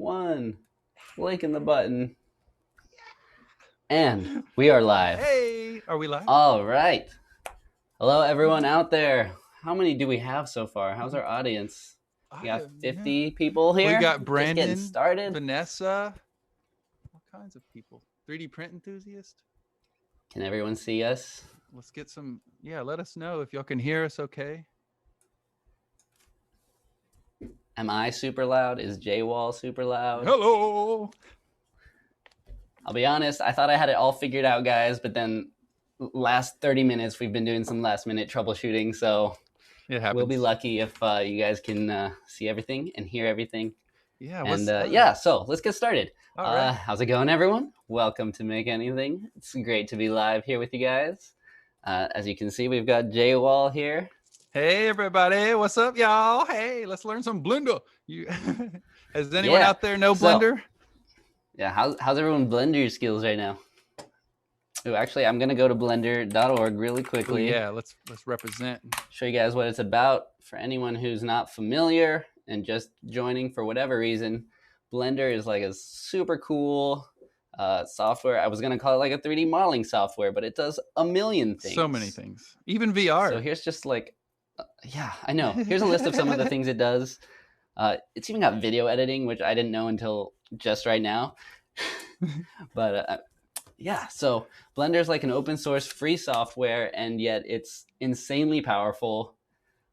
1. Clicking the button. And we are live. Hey, are we live? All right. Hello, everyone out there. How many do we have so far? How's our audience? We got 50 people here. We got Brandon, just getting started. Vanessa, all kinds of people. 3D print enthusiast. Can everyone see us? Let's get some. Yeah, let us know if y'all can hear us okay. Am I super loud? Is JWall super loud? Hello. I'll be honest, I thought I had it all figured out, guys, but then last 30 minutes we've been doing some last minute troubleshooting, so it happens. We'll be lucky if you guys can see everything and hear everything. Yeah. And so let's get started. All right. How's it going, everyone? Welcome to Make Anything. It's great to be live here with you guys. As you can see, we've got JWall here. Hey, everybody. What's up, y'all? Hey, let's learn some Blender. Has anyone out there know Blender? Yeah, how's everyone's Blender skills right now? Oh, actually, I'm going to go to blender.org really quickly. Ooh, yeah, let's represent. Show you guys what it's about. For anyone who's not familiar and just joining for whatever reason, Blender is like a super cool software. I was going to call it like a 3D modeling software, but it does a million things. So many things. Even VR. So here's just like, yeah, I know. Here's a list of some of the things it does. It's even got video editing, which I didn't know until just right now. But yeah, so Blender is like an open source free software, and yet it's insanely powerful.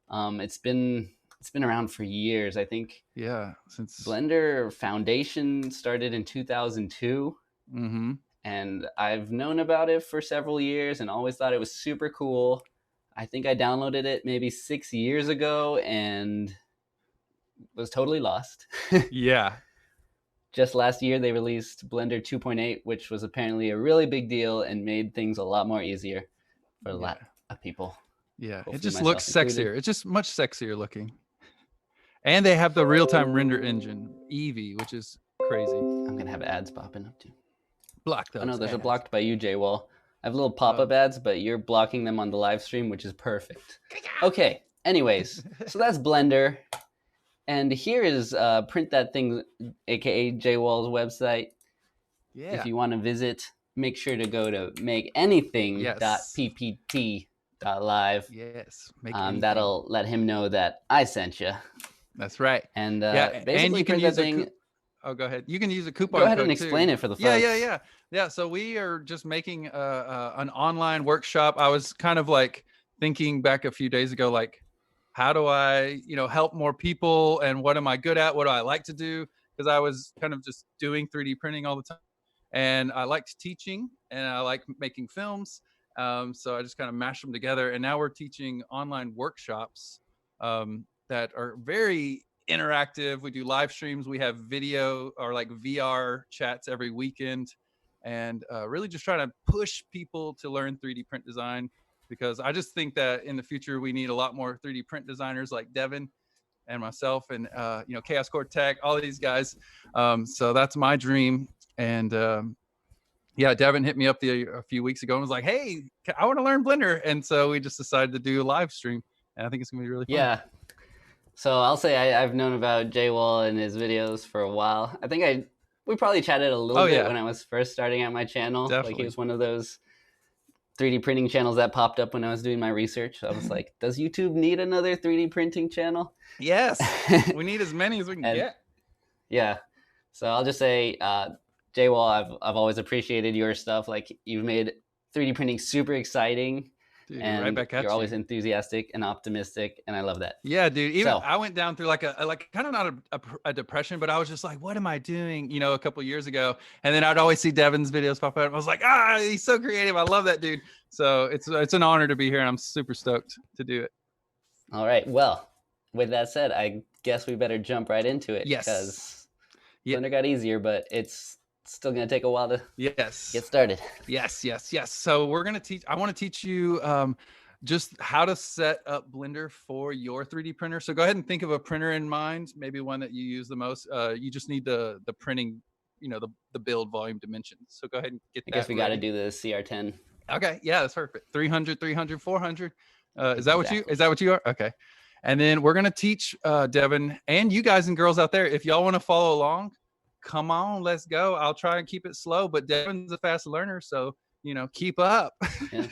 It's been around for years, I think. Yeah, since Blender Foundation started in 2002. Mm-hmm. And I've known about it for several years and always thought it was super cool. I think I downloaded it maybe 6 years ago and was totally lost. Yeah. Just last year, they released Blender 2.8, which was apparently a really big deal and made things a lot more easier for a lot of people. Yeah, Hopefully it just looks sexier. It's just much sexier looking. And they have the real-time render engine, Eevee, which is crazy. I'm going to have ads popping up too. Block those. Oh, no, there's a blocked by you, JWall. I have little pop-up ads, but you're blocking them on the live stream, which is perfect. Okay, anyways, so that's Blender. And here is PrintThatThing, aka JWall's website. Yeah. If you want to visit, make sure to go to makeanything.ppt.live. Yes. That'll let him know that I sent you. That's right. And basically, and you can use oh, go ahead. You can use a coupon code. Go ahead and explain it for the folks. Yeah. So we are just making an online workshop. I was kind of like thinking back a few days ago, like, how do I, help more people, and what am I good at? What do I like to do? Because I was kind of just doing 3D printing all the time, and I liked teaching, and I like making films. So I just kind of mashed them together, and now we're teaching online workshops that are very interactive. We do live streams. We have video or like VR chats every weekend, and really just trying to push people to learn 3D print design. Because I just think that in the future, we need a lot more 3D print designers like Devin and myself and, Chaos Core Tech, all of these guys. So that's my dream. And Devin hit me up a few weeks ago and was like, hey, I want to learn Blender. And so we just decided to do a live stream. And I think it's going to be really fun. Yeah. So I'll say I've known about JWall and his videos for a while. I think we probably chatted a little bit when I was first starting out my channel. Definitely. Like he was one of those 3D printing channels that popped up when I was doing my research. I was like, does YouTube need another 3D printing channel? Yes. We need as many as we can get. Yeah. So I'll just say, JWall, I've always appreciated your stuff. Like, you've made 3D printing super exciting. Dude, and right back at you're always enthusiastic and optimistic, and I love that. Yeah, dude. I went down through like kind of not a depression, but I was just like, what am I doing? A couple of years ago, and then I'd always see Devin's videos pop up. I was like, he's so creative. I love that dude. So it's an honor to be here, and I'm super stoked to do it. All right. Well, with that said, I guess we better jump right into it. Yes. Because Blender got easier, but it's still going to take a while to get started. Yes. So we're going to teach, I want to teach you just how to set up Blender for your 3D printer. So go ahead and think of a printer in mind, maybe one that you use the most. You just need the printing, the build volume dimensions. So go ahead and get that. I guess we got to do the CR10. Okay. Yeah, that's perfect. 300, 300, 400. Is that what you are? Okay. And then we're going to teach Devin and you guys and girls out there, if y'all want to follow along, come on, let's go. I'll try and keep it slow, but Devin's a fast learner, so keep up. Yeah.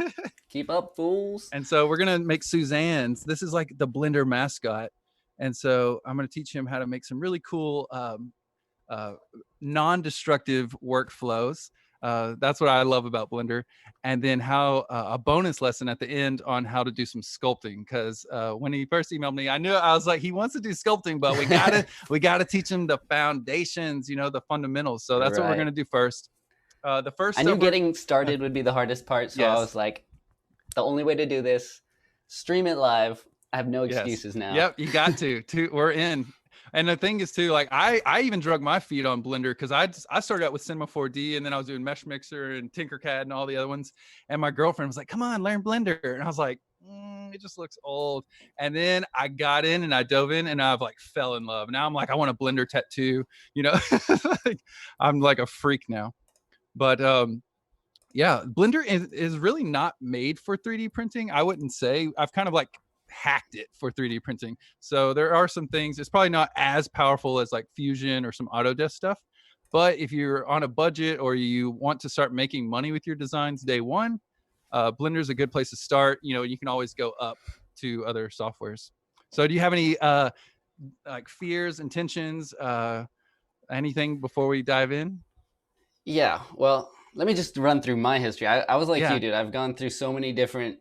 Keep up, fools. And so we're gonna make Suzanne's. This is like the Blender mascot, and so I'm gonna teach him how to make some really cool non-destructive workflows. That's what I love about Blender. And then how a bonus lesson at the end on how to do some sculpting. Because when he first emailed me, I was like, he wants to do sculpting, but we gotta teach him the foundations, the fundamentals. So that's what we're gonna do first. The first I knew getting started would be the hardest part, so I was like, the only way to do this, stream it live. I have no excuses now. Yep, you got to. We're in. And the thing is too, like I even drug my feet on Blender because I started out with Cinema 4D, and then I was doing Mesh Mixer and Tinkercad and all the other ones. And my girlfriend was like, "Come on, learn Blender," and I was like, "It just looks old." And then I got in and I dove in and I've like fell in love. Now I'm like, I want a Blender tattoo. I'm like a freak now. But yeah, Blender is really not made for 3D printing. I wouldn't say. I've kind of like hacked it for 3D printing. So there are some things, it's probably not as powerful as like Fusion or some Autodesk stuff. But if you're on a budget or you want to start making money with your designs day one, Blender is a good place to start. You can always go up to other softwares. So do you have any like fears, intentions, anything before we dive in? Yeah, well, let me just run through my history. I was like you, dude. I've gone through so many different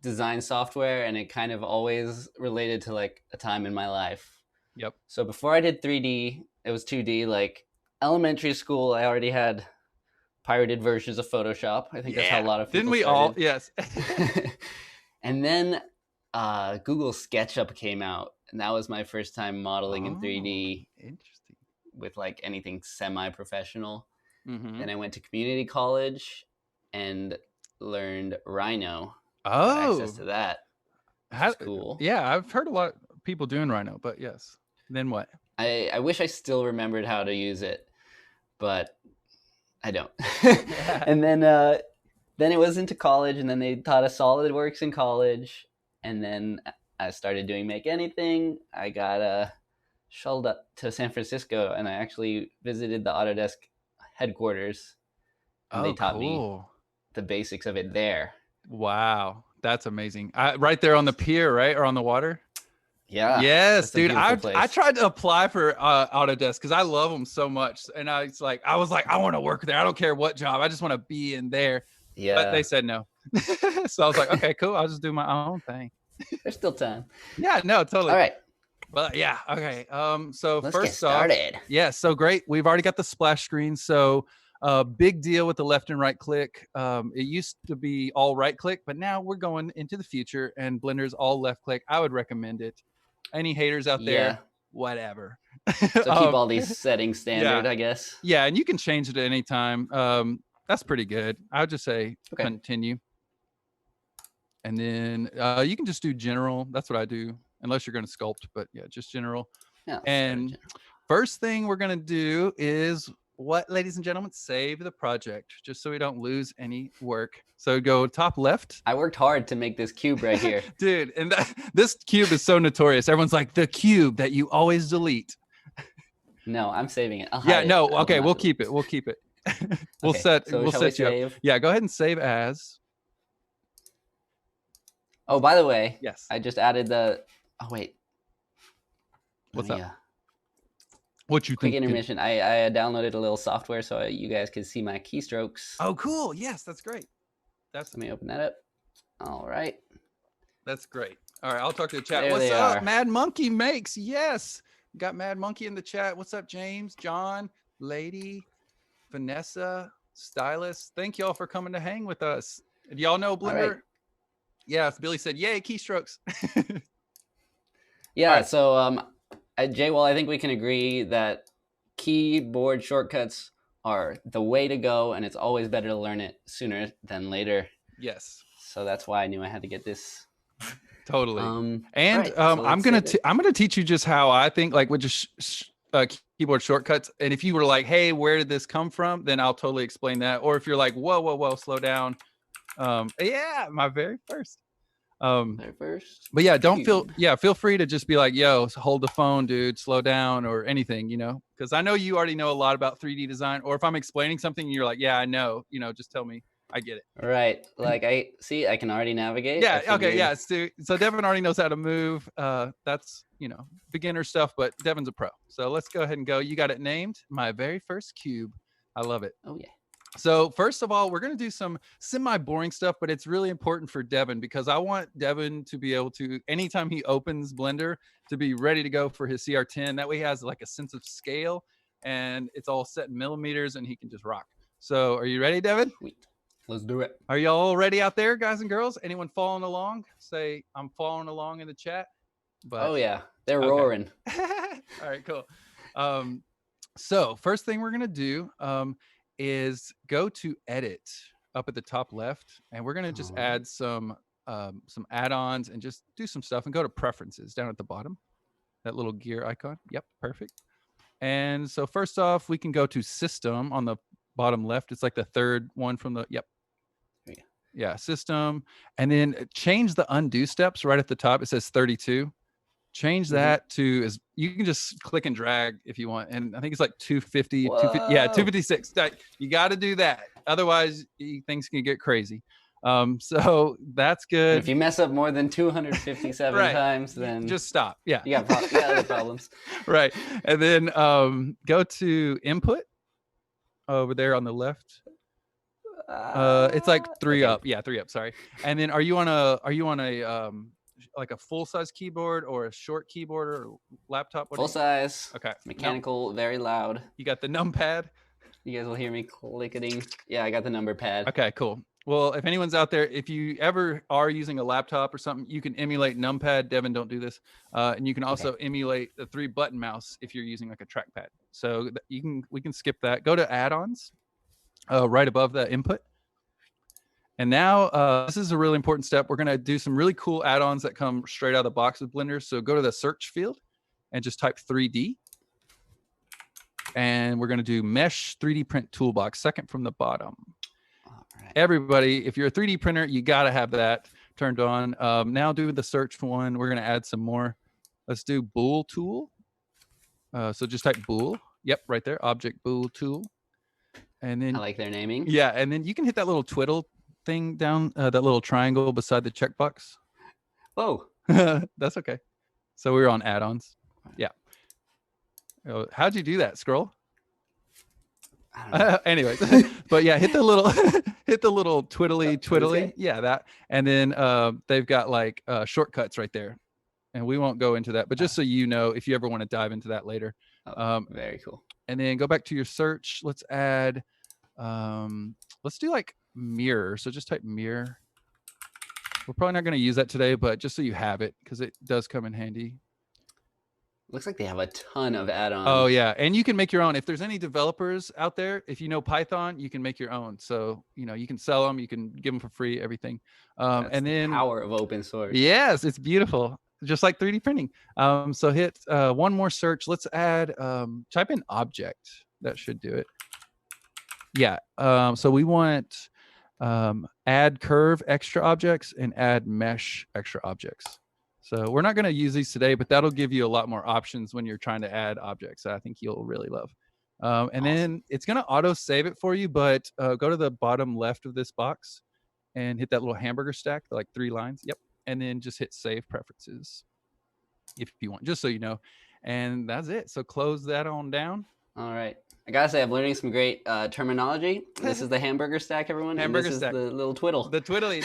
design software, and it kind of always related to like a time in my life. Yep. So before I did 3D, it was 2D. Like elementary school, I already had pirated versions of Photoshop. I think that's how a lot of people Didn't we started. all? Yes. And then Google SketchUp came out, and that was my first time modeling in 3D. Interesting. With like anything semi-professional. Mm-hmm. Then I went to community college and learned Rhino. Oh, access to that. That's cool. Yeah, I've heard a lot of people doing Rhino, but yes. Then what? I wish I still remembered how to use it, but I don't. And then it was into college, and then they taught us SolidWorks in college, and then I started doing Make Anything. I got shuttled up to San Francisco, and I actually visited the Autodesk headquarters, and they taught me the basics of it there. Wow, that's amazing. Right there on the pier, right? Or on the water? Yeah. Yes, dude. I tried to apply for Autodesk because I love them so much. And I was like, I want to work there. I don't care what job. I just want to be in there. Yeah. But they said no. So I was like, okay, cool. I'll just do my own thing. There's still time. Yeah, no, totally. All right. But yeah, okay. So let's first get started. Yeah, so great. We've already got the splash screen. So big deal with the left and right click. It used to be all right click, but now we're going into the future and Blender's all left click. I would recommend it. Any haters out there, whatever. So keep all these settings standard, I guess. Yeah, and you can change it at any time. That's pretty good. I would just say continue. And then you can just do general. That's what I do, unless you're going to sculpt, but yeah, just general. Yeah, and first thing we're going to do is what, ladies and gentlemen, save the project just so we don't lose any work. So go top left. I worked hard to make this cube right here. Dude, and this cube is so notorious. Everyone's like, the cube that you always delete. No, I'm saving it. Okay, we'll keep it. We'll keep it. We'll set you up. Yeah, go ahead and save as. Oh, by the way, yes, I just added the. Oh wait. What's up? What you Quick think? intermission. I downloaded a little software so you guys could see my keystrokes. Oh, cool. Yes, that's great. Let me open that up. All right. That's great. All right, I'll talk to the chat. What's up, Mad Monkey Makes? Yes, got Mad Monkey in the chat. What's up, James, John, Lady, Vanessa, Stylist? Thank y'all for coming to hang with us. Do y'all know Blender? Right. Yeah, Billy said, "Yay, keystrokes." Yeah. Right. So at JWall, I think we can agree that keyboard shortcuts are the way to go, and it's always better to learn it sooner than later. Yes. So that's why I knew I had to get this. Totally. I'm gonna teach you just how I think, like with just keyboard shortcuts. And if you were like, "Hey, where did this come from?" then I'll totally explain that. Or if you're like, "Whoa, slow down." Yeah, my very first. Very first. But yeah, cube. feel free to just be like, yo, hold the phone, dude, slow down, or anything, because I know you already know a lot about 3D design. Or if I'm explaining something and you're like, yeah, I know, just tell me. I get it. Right. Like I see, I can already navigate. Yeah. I Okay. figured. Yeah. So Devin already knows how to move. That's, beginner stuff, but Devin's a pro. So let's go ahead and go. You got it named. My very first cube. I love it. Oh yeah. So first of all, we're going to do some semi-boring stuff, but it's really important for Devin because I want Devin to be able to, anytime he opens Blender, to be ready to go for his CR10. That way he has like a sense of scale and it's all set in millimeters and he can just rock. So are you ready, Devin? Sweet. Let's do it. Are y'all ready out there, guys and girls? Anyone following along? Say, I'm following along in the chat. But, oh yeah, they're roaring. All right, cool. So first thing we're going to do is go to edit up at the top left, and we're going to just add some add-ons and just do some stuff and go to preferences down at the bottom, that little gear icon. Yep, perfect. And so first off, we can go to system on the bottom left. It's like the third one from the, yep. Yeah, system. And then change the undo steps right at the top. It says 32. Change that to, as you can just click and drag if you want. And I think it's like 250, 250 yeah, 256. You got to do that. Otherwise, things can get crazy. So that's good. And if you mess up more than 257 right. times, then just stop. Yeah. You got other problems. Right. And then go to input over there on the left. It's like 3 up. Yeah, 3 up. Sorry. And then are you on a like a full size keyboard or a short keyboard or laptop? Full size. Okay. Mechanical, very loud. You got the numpad. You guys will hear me clicking. Yeah, I got the number pad. Okay, cool. Well, if anyone's out there, if you ever are using a laptop or something, you can emulate numpad. Devin, don't do this. And you can also emulate the 3-button mouse if you're using like a trackpad. So we can skip that. Go to add-ons right above the input. And now this is a really important step. We're going to do some really cool add-ons that come straight out of the box with Blender. So go to the search field and just type 3D. And we're going to do Mesh 3D Print Toolbox, second from the bottom. All right. Everybody, if you're a 3D printer, you got to have that turned on. Now do the search one. We're going to add some more. Let's do Bool tool. So just type Bool. Yep, right there. Object Bool tool. And then I like their naming. Yeah, and then you can hit that little twiddle thing down, that little triangle beside the checkbox. Whoa. That's okay. So we were on add-ons. Yeah. How'd you do that? Scroll? I don't know. Anyways, but yeah, hit the little twiddly. Yeah, that. And then they've got like shortcuts right there. And we won't go into that, but just so you know, if you ever want to dive into that later. Very cool. And then go back to your search. Let's add, let's do like mirror. So just type mirror. We're probably not going to use that today, but just so you have it, because it does come in handy. Looks like they have a ton of add-ons. Oh yeah, and you can make your own. If there's any developers out there, if you know Python, you can make your own. So you can sell them, you can give them for free, everything. And then the power of open source. Yes, it's beautiful, just like 3D printing. So hit one more search. Let's add type in object. That should do it. Yeah. So we want add curve extra objects and add mesh extra objects. So we're not going to use these today, but that'll give you a lot more options when you're trying to add objects that I think you'll really love. And then it's going to auto save it for you, but go to the bottom left of this box and hit that little hamburger stack, like 3 lines. Yep. And then just hit save preferences if you want, just so you know. And that's it. So close that on down. All right. I gotta say, I'm learning some great terminology. This is the hamburger stack, everyone. Hamburger and this stack. Is the little twiddle. The twiddly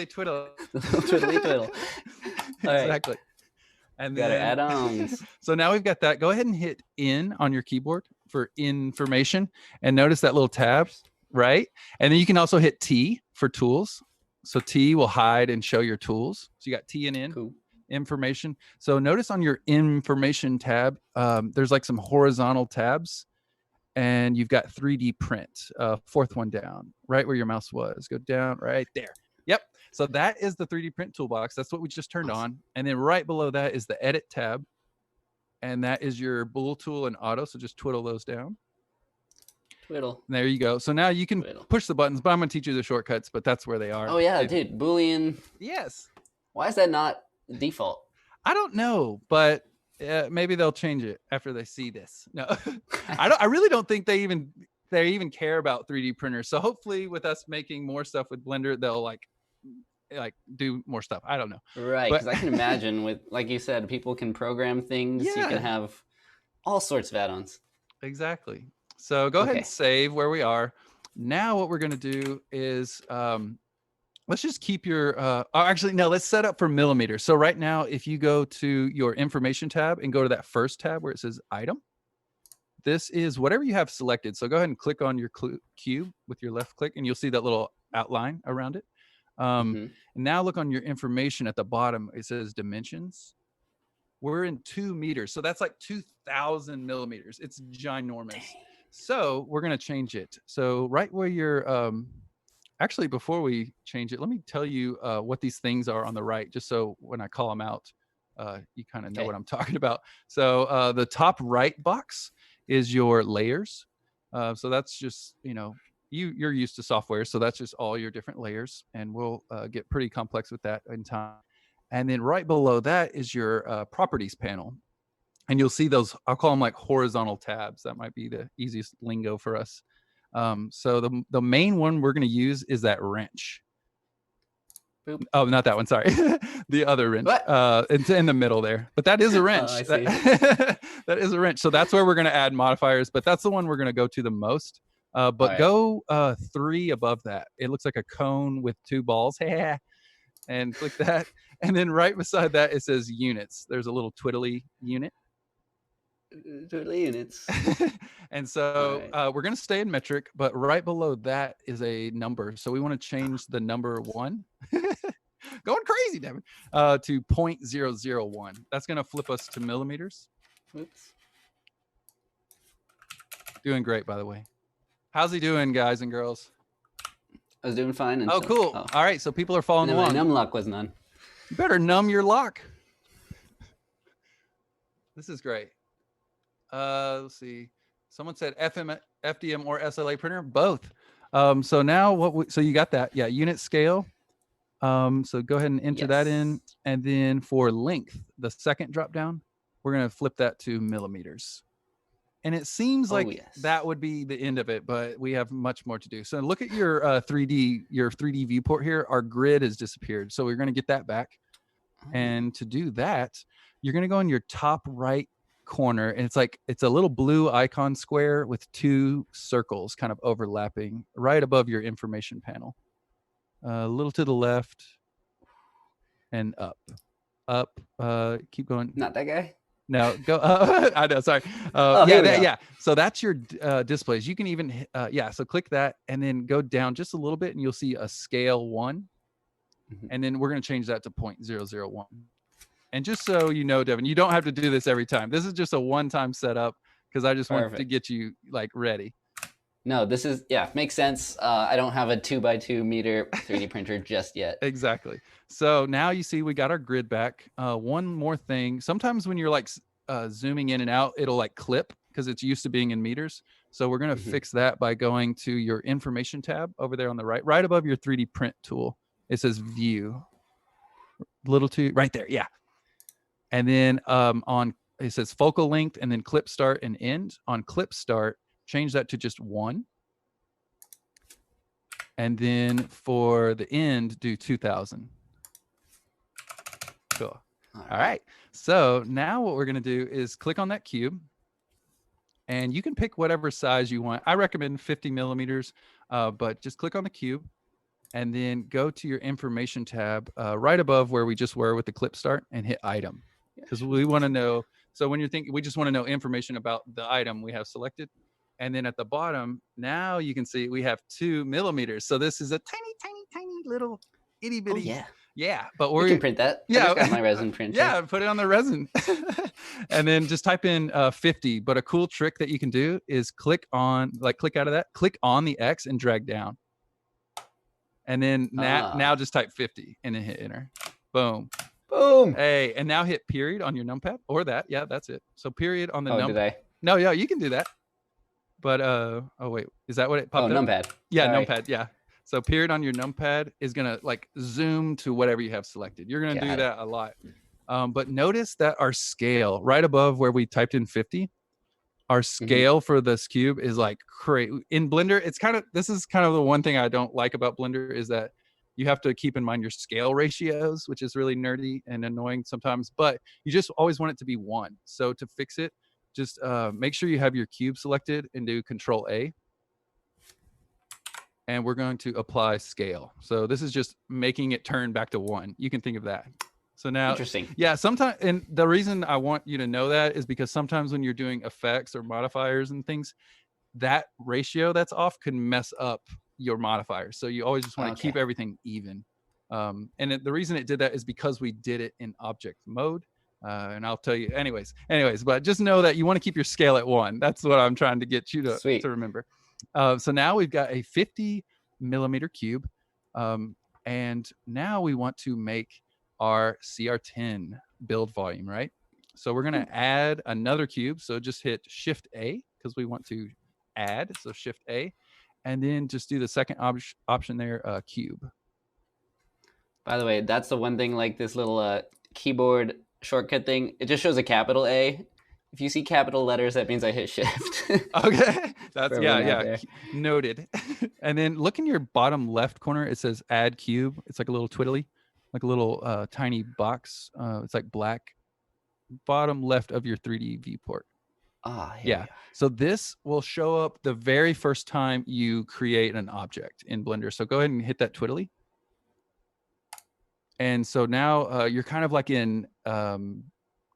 twiddle. The little twiddly twiddle. Exactly. And got then add-ons. So now we've got that. Go ahead and hit in on your keyboard for information, and notice that little tab, right? And then you can also hit T for tools. So T will hide and show your tools. So you got T and in. Cool. Information. So notice on your information tab, there's like some horizontal tabs, and you've got 3D print, 4th one down, right where your mouse was. Go down right there. Yep. So that is the 3D print toolbox. That's what we just turned on. And then right below that is the edit tab. And that is your Bool tool and auto. So just twiddle those down. Twiddle. There you go. So now you can push the buttons, but I'm going to teach you the shortcuts, but that's where they are. Oh yeah, dude. Boolean. Yes. Why is that not default? I don't know, but maybe they'll change it after they see this. No, I really don't think they even care about 3D printers. So hopefully with us making more stuff with Blender, they'll like do more stuff. I don't know. Right, But because I can imagine with, like you said, people can program things. You Yeah. can have all sorts of add-ons. Exactly. So go ahead and Okay. save where we are. Now what we're going to do is let's just keep your actually no, let's set up for millimeters. So right now, if you go to your information tab and go to that first tab where it says item, this is whatever you have selected. So go ahead and click on your cube with your left click, and you'll see that little outline around it. And now look on your information at the bottom. It says dimensions. We're in 2 meters. So that's like 2,000 millimeters. It's ginormous. Dang. So we're going to change it. So right where you're, actually, before we change it, let me tell you what these things are on the right, just so when I call them out, you kind of know what I'm talking about. So the top right box is your layers. So that's just, you're used to software. So that's just all your different layers. And we'll get pretty complex with that in time. And then right below that is your properties panel. And you'll see those, I'll call them like horizontal tabs. That might be the easiest lingo for us. So the main one we're going to use is that wrench. Boop. Oh, not that one. Sorry. The other wrench. It's in the middle there. But that is a wrench. I see. That is a wrench. So that's where we're going to add modifiers. But that's the one we're going to go to the most. But right. Go 3 above that. It looks like a cone with 2 balls. And click that. And then right beside that, it says units. There's a little twiddly unit. Twiddly units. And so right. We're going to stay in metric, but right below that is a number. So we want to change the number 1. Going crazy, Devin. To 0.001. That's going to flip us to millimeters. Oops. Doing great, by the way. How's he doing, guys and girls? I was doing fine. Oh, cool. Oh. All right. So people are following along. My numlock was none. You better numb your lock. This is great. Let's see. Someone said FDM or SLA printer, both. So now so you got that. Yeah. Unit scale. So go ahead and enter that in. And then for length, the second drop down, we're going to flip that to millimeters. And it seems like that would be the end of it, but we have much more to do. So look at your 3D viewport here. Our grid has disappeared. So we're going to get that back. And to do that, you're going to go in your top right corner. And it's a little blue icon square with 2 circles kind of overlapping right above your information panel. A little to the left and up. Keep going. Not that guy? No, go. I know. Sorry. Yeah. So that's your displays. You can even, So click that and then go down just a little bit, and you'll see a scale 1, and then we're going to change that to 0.001. And just so you know, Devin, you don't have to do this every time. This is just a one-time setup because I just want to get you like ready. No, this is, makes sense. I don't have a 2x2 meter 3D printer just yet. Exactly. So now you see we got our grid back. One more thing. Sometimes when you're like zooming in and out, it'll like clip because it's used to being in meters. So we're going to fix that by going to your information tab over there on the right above your 3D print tool. It says view. Little to right there. Yeah. And then it says focal length and then clip start and end. On clip start, change that to just 1. And then for the end, do 2000. Cool. All right. So now what we're going to do is click on that cube. And you can pick whatever size you want. I recommend 50 millimeters, but just click on the cube. And then go to your information tab right above where we just were with the clip start and hit item. Because we want to know. So when you're thinking, we just want to know information about the item we have selected. And then at the bottom, now you can see we have 2 millimeters. So this is a tiny little itty bitty. Oh, yeah. Yeah. But we can print that. Yeah. I just got my resin printer. Yeah. Put it on the resin. And then just type in 50. But a cool trick that you can do is click out of that, click on the X and drag down. And then now just type 50 and then hit enter. Boom. Boom. Hey, and now hit period on your numpad or that. Yeah, that's it. So period on the numpad. Did I? No, yeah, you can do that. But oh wait, is that what it popped up? Numpad. Yeah, Sorry. numpad. Yeah. So period on your numpad is gonna like zoom to whatever you have selected. You're gonna do that a lot. But notice that our scale right above where we typed in 50, our scale for this cube is like crazy. In Blender, it's kind of, this is kind of the one thing I don't like about Blender is that you have to keep in mind your scale ratios, which is really nerdy and annoying sometimes, but you just always want it to be 1. So to fix it, just make sure you have your cube selected and do Control A. And we're going to apply scale. So this is just making it turn back to 1. You can think of that. So now, interesting. Yeah, sometimes, and the reason I want you to know that is because sometimes when you're doing effects or modifiers and things, that ratio that's off can mess up your modifiers. So you always just want to keep everything even. And the reason it did that is because we did it in object mode. And I'll tell you anyways, but just know that you want to keep your scale at 1. That's what I'm trying to get you to remember. So now we've got a 50 millimeter cube. And now we want to make our CR10 build volume, right? So we're going to add another cube. So just hit Shift A because we want to add. So Shift A, and then just do the second option there, cube. By the way, that's the one thing, like this little keyboard shortcut thing, it just shows a capital A. If you see capital letters, that means I hit Shift. Okay, that's noted. And then look in your bottom left corner, it says add cube. It's like a little twiddly, like a little tiny box. It's like black, bottom left of your 3D viewport. Yeah. So this will show up the very first time you create an object in Blender. So go ahead and hit that twiddly. And so now you're kind of like in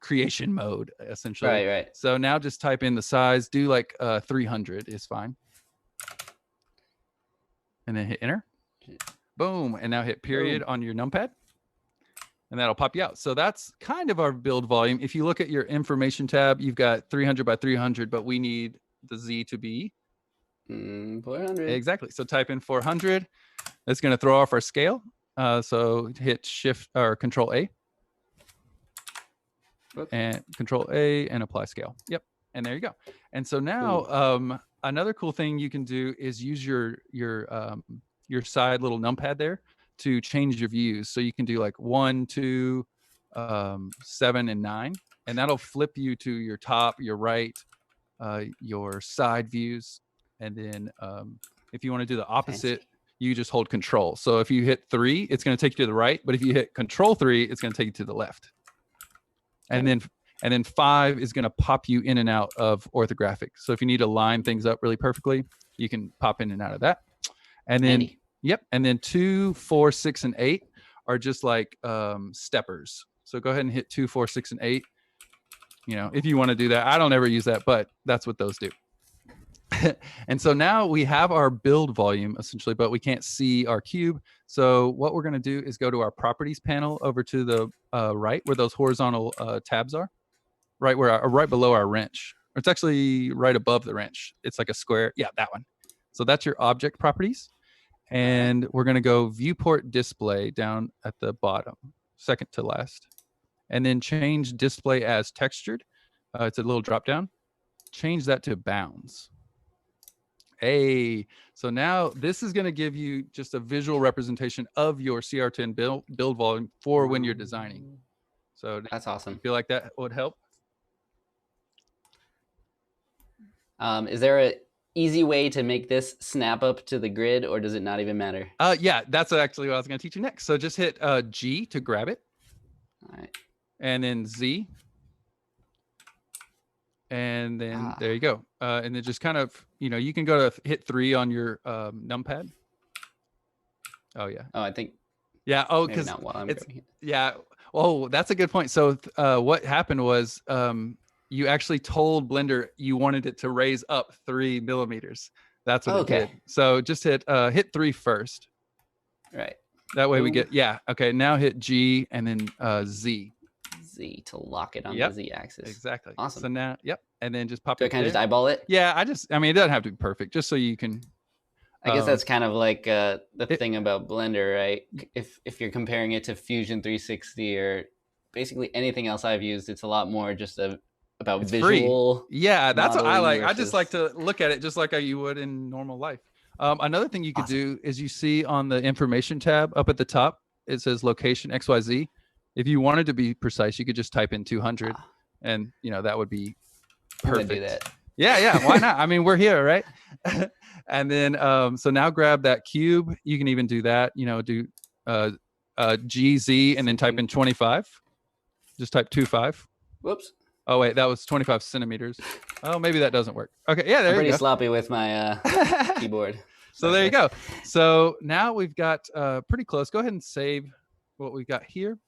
creation mode, essentially. Right. So now just type in the size, do like 300 is fine. And then hit enter. Boom. And now hit period on your numpad. And that'll pop you out. So that's kind of our build volume. If you look at your information tab, you've got 300 by 300, but we need the Z to be 400. Exactly. So type in 400. That's going to throw off our scale. So hit Shift or Control A. And Control A and apply scale. Yep. And there you go. And so now another cool thing you can do is use your side little numpad there to change your views. So you can do like 1, 2, 7, and 9, and that'll flip you to your top, your right, your side views. And then if you want to do the opposite, you just hold Control. So if you hit 3, it's going to take you to the right, but if you hit Control 3, it's going to take you to the left. And then 5 is going to pop you in and out of orthographic. So if you need to line things up really perfectly, you can pop in and out of that. And then and then 2, 4, 6, and 8 are just like steppers. So go ahead and hit 2, 4, 6, and 8. You know, if you want to do that. I don't ever use that, but that's what those do. And so now we have our build volume essentially, but we can't see our cube. So what we're going to do is go to our properties panel over to the right where those horizontal tabs are, right below our wrench. It's actually right above the wrench. It's like a square. Yeah, that one. So that's your object properties. And we're going to go viewport display down at the bottom, second to last. And then change display as textured. It's a little drop down. Change that to bounds. Hey, so now this is going to give you just a visual representation of your CR10 build volume for when you're designing. So that's awesome. Feel like that would help? Is there a easy way to make this snap up to the grid, or does it not even matter? Yeah, that's actually what I was going to teach you next. So just hit G to grab it. All right. And then Z. And then there you go. And then just kind of, you can go to hit 3 on your numpad. Oh, yeah. Oh, I think. Yeah. Oh, because yeah. Oh, that's a good point. So what happened was you actually told Blender you wanted it to raise up 3 millimeters. That's what it did. So just hit 3 first. Right. That way we get, Okay. Now hit G and then Z. Z to lock it on the Z axis. Exactly. Awesome. So now, and then just pop it. Do I kind of just eyeball it? Yeah, I mean, it doesn't have to be perfect, just so you can. I guess that's kind of like the thing about Blender, right? If you're comparing it to Fusion 360 or basically anything else I've used, it's a lot more just about it's visual. Free. Yeah, that's what I like. I just like to look at it just like you would in normal life. Another thing you could Awesome. do is you see on the information tab up at the top, it says location XYZ. If you wanted to be precise, you could just type in 200 and that would be I'm perfect. gonna do that. Yeah. Why not? I mean, we're here, right? And then, so now grab that cube. You can even do that, do GZ and then type in 25. Just type 25. Whoops. Oh, wait, that was 25 centimeters. Oh, maybe that doesn't work. Okay, yeah, there I'm you pretty go. sloppy with my keyboard. So there you go. So now we've got pretty close. Go ahead and save what we've got here.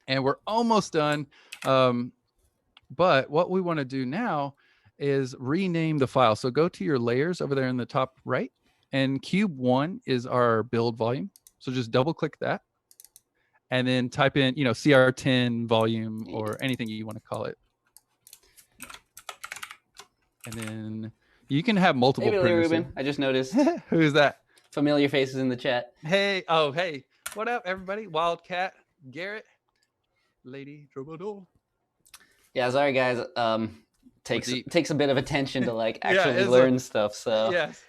And we're almost done. But what we want to do now is rename the file. So go to your layers over there in the top right. And cube 1 is our build volume. So just double click that. And then type in, CR10 volume or anything you want to call it. And then you can have multiple printers. Ruben, I just noticed. Who is that? Familiar faces in the chat. Hey, hey. What up, everybody? Wildcat, Garrett, Lady Troubadour. Yeah, sorry guys. Takes a bit of attention to actually learn stuff. So yes.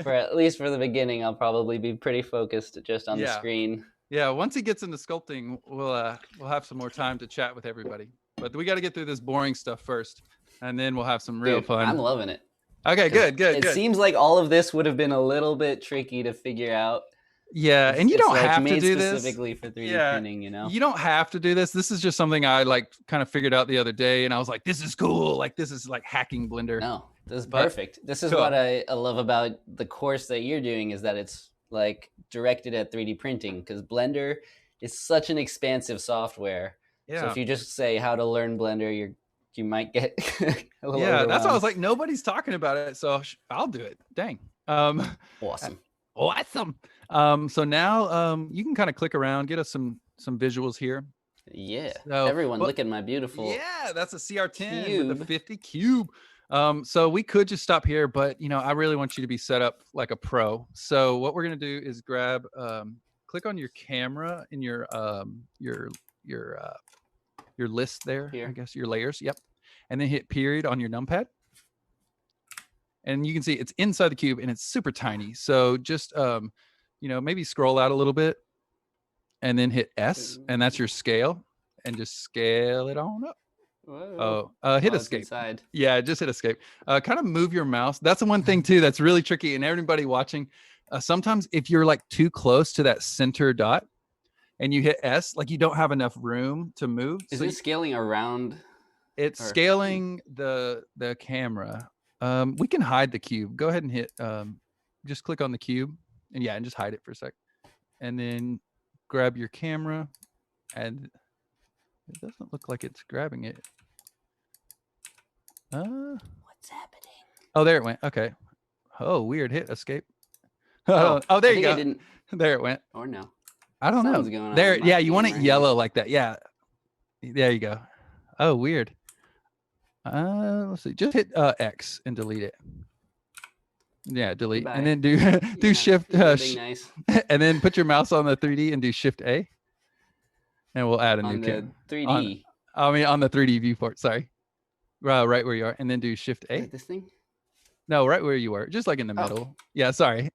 For at least for the beginning, I'll probably be pretty focused just on the screen. Yeah, once he gets into sculpting, we'll have some more time to chat with everybody. But we got to get through this boring stuff first, and then we'll have some real fun. I'm loving it. Okay, good. It seems like all of this would have been a little bit tricky to figure out. Yeah, and you don't have to do this specifically for 3D printing, You don't have to do this. This is just something I kind of figured out the other day, and I was like, "This is cool! This is like hacking Blender." No, this is perfect. This is what I love about the course that you're doing is that it's directed at 3D printing because Blender is such an expansive software. Yeah. So if you just say how to learn Blender, you might get a little overwhelmed. That's why I was like, nobody's talking about it, so I'll do it. Dang. Awesome. So now you can kind of click around, get us some visuals here. Yeah. So, everyone, look at my beautiful. Yeah, that's a CR10 cube. With a 50 cube. So we could just stop here, but I really want you to be set up like a pro. So what we're gonna do is grab, click on your camera in your list there. Here. I guess your layers. Yep. And then hit period on your numpad. And you can see it's inside the cube and it's super tiny. So just, maybe scroll out a little bit and then hit S and that's your scale and just scale it on up. Whoa. Hit escape. Inside. Yeah, just hit escape. Kind of move your mouse. That's the one thing too that's really tricky. And everybody watching, sometimes if you're too close to that center dot and you hit S, you don't have enough room to move. Is it scaling around? It's scaling the camera. We can hide the cube. Go ahead and hit, just click on the cube and just hide it for a sec. And then grab your camera and it doesn't look like it's grabbing it. What's happening? Oh, there it went. Okay. Oh, weird. Hit escape. Oh, there you go. There it went. Or no. I don't know. Going there. Yeah, you want it yellow like that. Yeah. There you go. Oh, weird. Let's see. Just hit X and delete it. Yeah, delete. Goodbye. And then do shift nice. And then put your mouse on the 3D and do shift A. And we'll add a new camera. 3D. On the 3D viewport, sorry. Right where you are. And then do shift A. This thing? No, right where you were. Just in the middle. Yeah, sorry.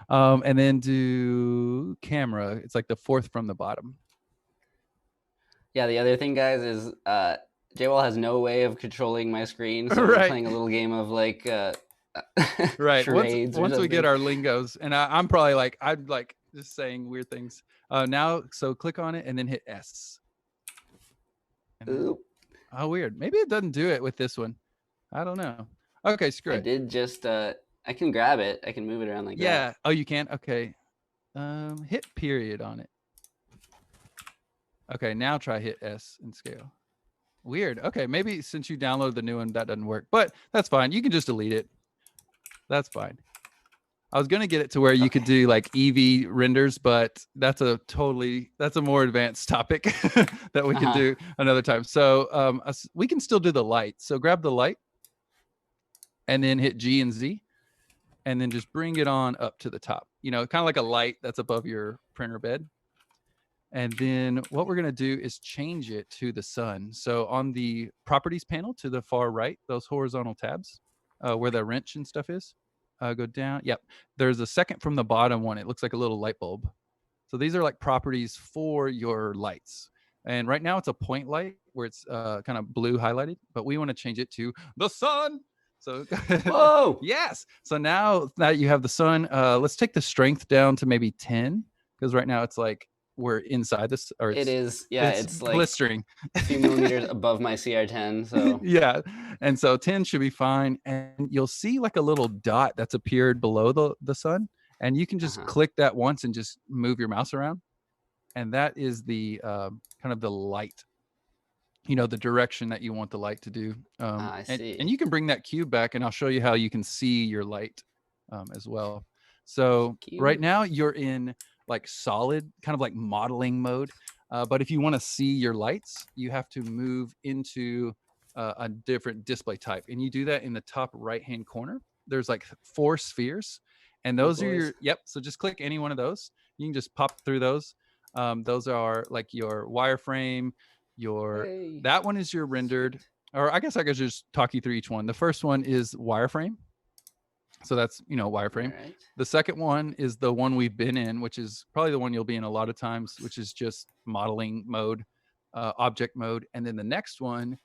And then do camera. It's the fourth from the bottom. Yeah, the other thing, guys, is JWall has no way of controlling my screen. So right. We're playing a little game of right. Once we get our lingos, and I'm probably I'm just saying weird things. Now, so click on it and then hit S. Then, oh, weird. Maybe it doesn't do it with this one. I don't know. Okay, screw it. I did just, I can grab it. I can move it around that. Yeah. Oh, you can? Okay. Hit period on it. Okay, now try hit S and scale. Weird. Okay, maybe since you downloaded the new one, that doesn't work. But that's fine. You can just delete it. That's fine. I was gonna get it to where you could do EV renders, but that's a more advanced topic that we can do another time. So we can still do the light. So grab the light and then hit G and Z and then just bring it on up to the top. Kind of like a light that's above your printer bed. And then what we're gonna do is change it to the sun. So on the properties panel to the far right, those horizontal tabs where the wrench and stuff is, go down. Yep. There's a second from the bottom one. It looks like a little light bulb. So these are like properties for your lights. And right now it's a point light where it's kind of blue highlighted, but we want to change it to the sun. So Whoa! yes. So now that you have the sun, let's take the strength down to maybe 10, because right now it's like we're inside this, or It is, yeah, it's like blistering. a few millimeters above my CR10. So Yeah. And so 10 should be fine. And you'll see like a little dot that's appeared below the sun. And you can just click that once and just move your mouse around. And that is the kind of the light, the direction that you want the light to do. I see. And you can bring that cube back, and I'll show you how you can see your light as well. So right now you're in like solid, kind of like modeling mode. But if you want to see your lights, you have to move into a different display type. And you do that in the top right-hand corner. There's like 4 spheres. And those are your, yep. So just click any one of those. You can just pop through those. Those are like your wireframe, that one is your rendered, or I guess I could just talk you through each one. The first one is wireframe. So that's, wireframe. Right. The second one is the one we've been in, which is probably the one you'll be in a lot of times, which is just modeling mode, object mode. And then the next one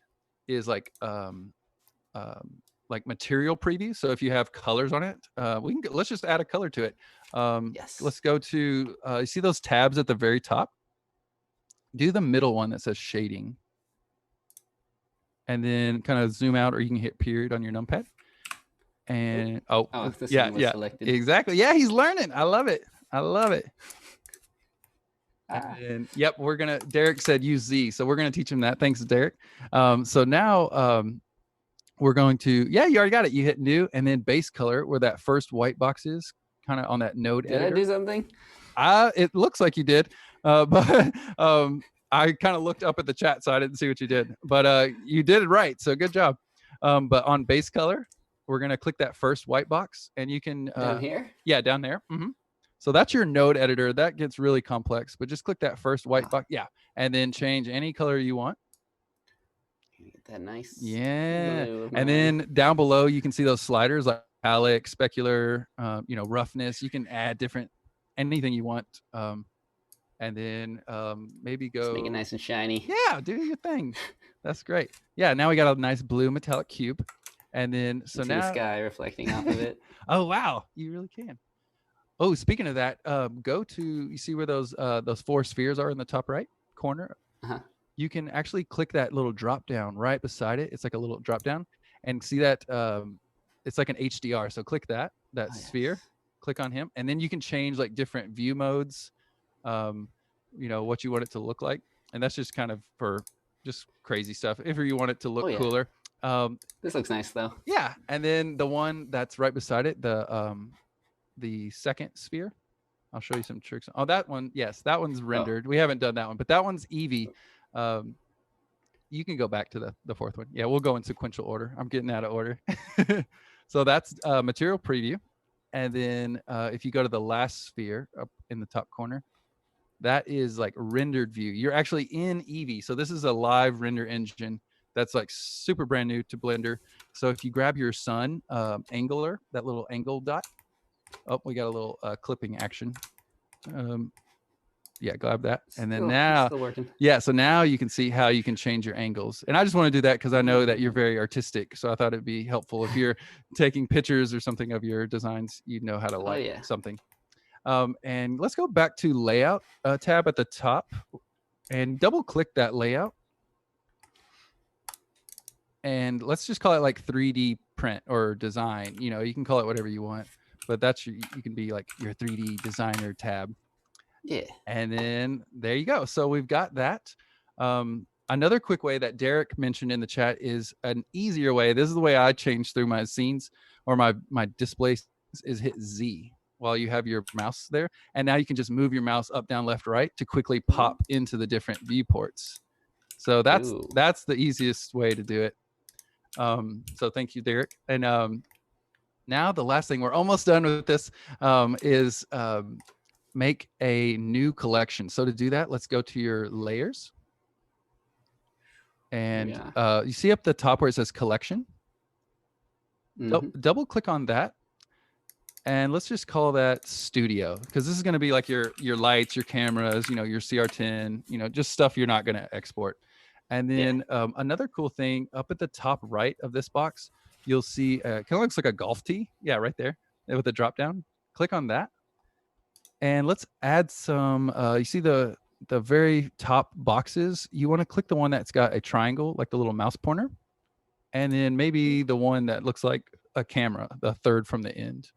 is like material preview. So if you have colors on it, let's just add a color to it. Yes. Let's go to, you see those tabs at the very top? Do the middle one that says shading. And then kind of zoom out, or you can hit period on your numpad. And this one was selected. Exactly. Yeah, he's learning. I love it. And yep, Derek said use Z. So we're gonna teach him that. Thanks, Derek. So now we're going to, you already got it. You hit new, and then base color, where that first white box is, kind of on that node editor. Did I do something? It looks like you did. But I kind of looked up at the chat, so I didn't see what you did. But you did it right, so good job. But on base color, we're going to click that first white box, and you can... down here? Yeah, down there. Mm-hmm. So that's your node editor. That gets really complex, but just click that first white box. Yeah, and then change any color you want. Get that nice blue. And then down below, you can see those sliders like metallic, specular, roughness. You can add anything you want. And then maybe go... Just make it nice and shiny. Yeah, do your thing. That's great. Yeah, now we got a nice blue metallic cube. And then, so now... the sky reflecting off of it. Oh, wow. You really can. Oh, speaking of that, go to... You see where those 4 spheres are in the top right corner? Uh-huh. You can actually click that little drop down right beside it. It's like a little drop down. And see that... it's like an HDR. So click that sphere. Yes. Click on him. And then you can change like different view modes. What you want it to look like, and that's just kind of for just crazy stuff. If you want it to look cooler, this looks nice though. Yeah, and then the one that's right beside it, the second sphere, I'll show you some tricks. Oh, that one, yes, that one's rendered. We haven't done that one, but that one's Eevee. You can go back to the fourth one. Yeah, we'll go in sequential order. I'm getting out of order. So that's material preview, and then if you go to the last sphere up in the top corner, that is like rendered view. You're actually in Eevee. So this is a live render engine that's like super brand new to Blender. So if you grab your sun angler, that little angle dot. Oh, we got a little clipping action. Yeah, grab that. And then now, yeah, so now you can see how you can change your angles. And I just want to do that because I know that you're very artistic. So I thought it'd be helpful if you're taking pictures or something of your designs, you know how to light something. And let's go back to layout tab at the top and double click that layout. And let's just call it like 3D print or design. You know, you can call it whatever you want, but that's you can be like your 3D designer tab. Yeah. And then there you go. So we've got that. Another quick way that Derek mentioned in the chat is an easier way. This is the way I change through my scenes or my displays is hit Z while you have your mouse there. And now you can just move your mouse up, down, left, right to quickly pop into the different viewports. So that's the easiest way to do it. So thank you, Derek. And now the last thing, we're almost done with this, is make a new collection. So to do that, let's go to your layers. And you see up the top where it says collection? Double click on that. And let's just call that studio, because this is going to be like your lights, your cameras, you know, your CR10, you know, just stuff you're not going to export. And then another cool thing up at the top right of this box, you'll see kind of looks like a golf tee. Yeah, right there with the drop down. Click on that. And let's add some, you see the very top boxes. You want to click the one that's got a triangle, like the little mouse pointer. And then maybe the one that looks like a camera, the third from the end.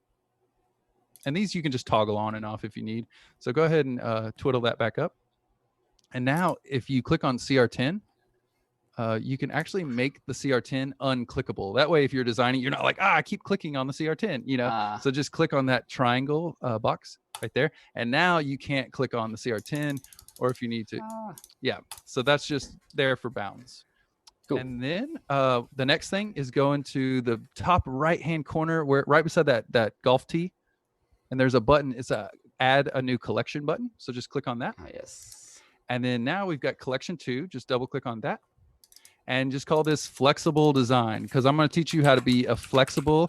And these you can just toggle on and off if you need. So go ahead and twiddle that back up. And now if you click on CR10, you can actually make the CR10 unclickable. That way, if you're designing, you're not like, I keep clicking on the CR10, you know? So just click on that triangle box right there. And now you can't click on the CR10, or if you need to. Yeah, so that's just there for bounds. Cool. And then the next thing is going to the top right-hand corner, where right beside that golf tee. And there's a button. It's a add a new collection button. So just click on that. Yes. And then now we've got collection 2. Just double click on that. And just call this flexible design, because I'm going to teach you how to be a flexible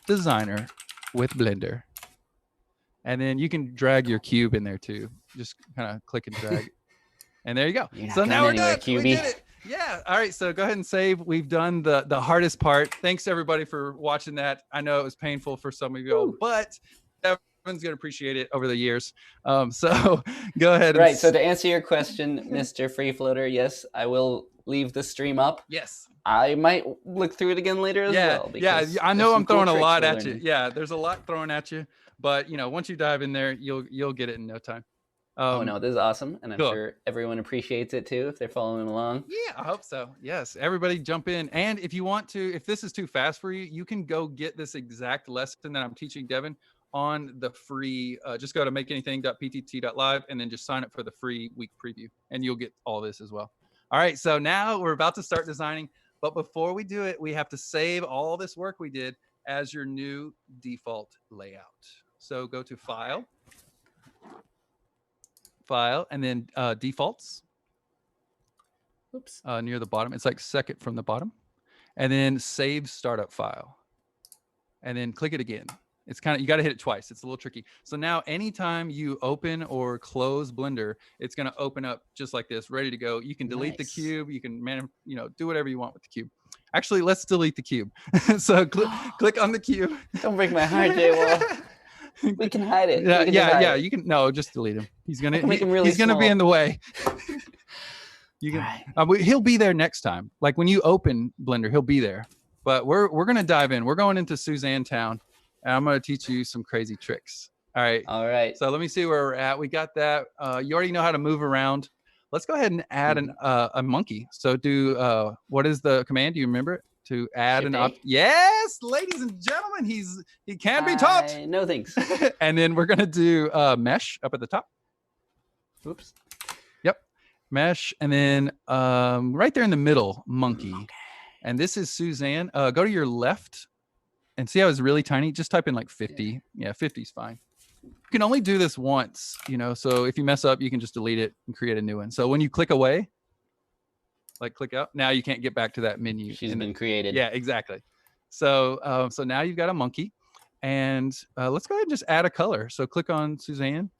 designer with Blender. And then you can drag your cube in there too. Just kind of click and drag. And there you go. So now we're done. We did it. Yeah. All right. So go ahead and save. We've done the hardest part. Thanks everybody for watching that. I know it was painful for some of you, but everyone's gonna appreciate it over the years. So go ahead. Right. So to answer your question, Mr. Free Floater, yes, I will leave the stream up. Yes. I might look through it again later as well. Yeah. I know I'm throwing a lot at you. Yeah. There's a lot thrown at you, but you know, once you dive in there, you'll get it in no time. Oh no, this is awesome, and I'm sure everyone appreciates it too if they're following along. Yeah, I hope so. Yes, everybody jump in, and if you want to, if this is too fast for you, you can go get this exact lesson that I'm teaching Devin on the free. Just go to makeanything.ptt.live and then just sign up for the free week preview, and you'll get all this as well. All right, so now we're about to start designing, but before we do it, we have to save all this work we did as your new default layout. So go to File, and then Defaults. Oops. Near the bottom. It's like second from the bottom. And then Save Startup File. And then click it again. It's kind of, you got to hit it twice. It's a little tricky. So now anytime you open or close Blender, it's going to open up just like this, ready to go. You can delete the cube. You can, do whatever you want with the cube. Actually, let's delete the cube. So click on the cube. Don't break my heart, JWall. We can hide it. Yeah. You can, no, just delete him. He's going to, he's going to be in the way. You can, he'll be there next time. Like when you open Blender, he'll be there. But we're going to dive in. We're going into Suzanne Town. And I'm going to teach you some crazy tricks. All right. All right. So let me see where we're at. We got that. You already know how to move around. Let's go ahead and add a monkey. So do, what is the command? Do you remember it? To add an object. Yes, ladies and gentlemen, he can be taught. No thanks. And then we're going to do mesh up at the top. Oops. Yep. Mesh. And then right there in the middle, monkey. Okay. And this is Suzanne. Go to your left. And see how it's really tiny? Just type in like 50. Yeah, 50 is fine. You can only do this once, so if you mess up, you can just delete it and create a new one. So when you click away, like click out, now you can't get back to that menu. She's been created. Yeah, exactly. So so now you've got a monkey. And let's go ahead and just add a color. So click on Suzanne.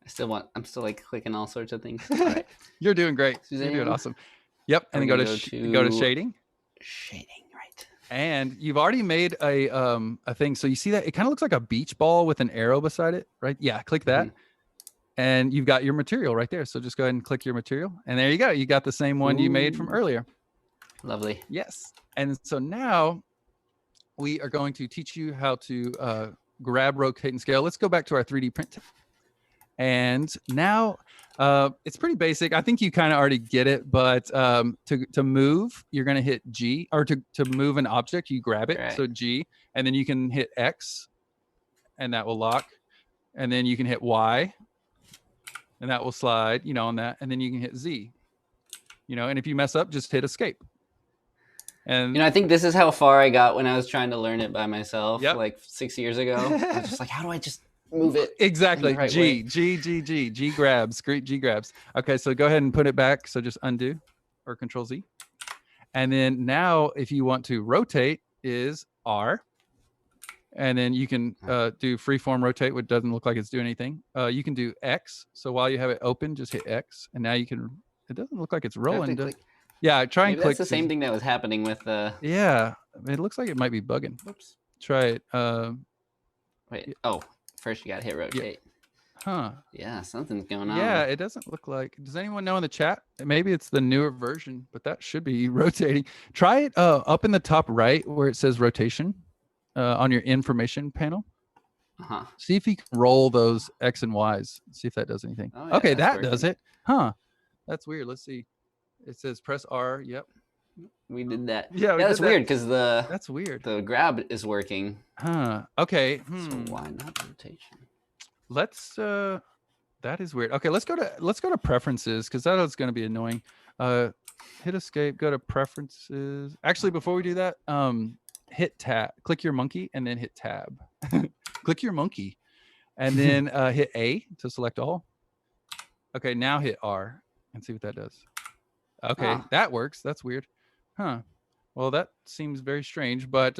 I'm still like clicking all sorts of things. All right. You're doing great. Suzanne. You're doing awesome. Yep. And then go to shading. Shading. And you've already made a thing. So you see that it kind of looks like a beach ball with an arrow beside it, right? Yeah, click that. And you've got your material right there. So just go ahead and click your material. And there you go. You got the same one you made from earlier. Lovely. Yes. And so now we are going to teach you how to grab, rotate, and scale. Let's go back to our 3D print. And now it's pretty basic. I think you kind of already get it, but to move, you're going to hit G, or to move an object, you grab it. Right. So G, and then you can hit X, and that will lock. And then you can hit Y, and that will slide, on that. And then you can hit Z, and if you mess up, just hit escape. And I think this is how far I got when I was trying to learn it by myself, like 6 years ago. I was just like, how do I just move it exactly? G grabs, great G grabs. Okay, so go ahead and put it back. So just undo or Control Z. And then now if you want to rotate is R, And then you can do freeform rotate, which doesn't look like it's doing anything. You can do X. So while you have it open, just hit X, and now you can. It doesn't look like it's rolling. Yeah, try and Maybe click. that's the same thing that was happening with Yeah, it looks like it might be bugging. Whoops. Try it. Wait. Oh, first you got to hit rotate. Huh. Yeah, something's going on. Yeah, it doesn't look like. Does anyone know in the chat? Maybe it's the newer version, but that should be rotating. Try it up in the top right where it says rotation on your information panel. See if you can roll those X and Y's. See if that does anything. Oh, yeah, okay, that working. Does it. Huh. That's weird. Let's see. It says press R. Yep. We did that. Yeah, that's weird because that's weird. The grab is working. Huh. Okay. So why not rotation? Let's that is weird. Okay, let's go to preferences because that is going to be annoying. Hit escape, go to preferences. Actually, before we do that, hit tab, click your monkey and then hit tab. Click your monkey and then hit A to select all. Okay, now hit R and see what that does. Okay, that works. That's weird. Huh. Well, that seems very strange, but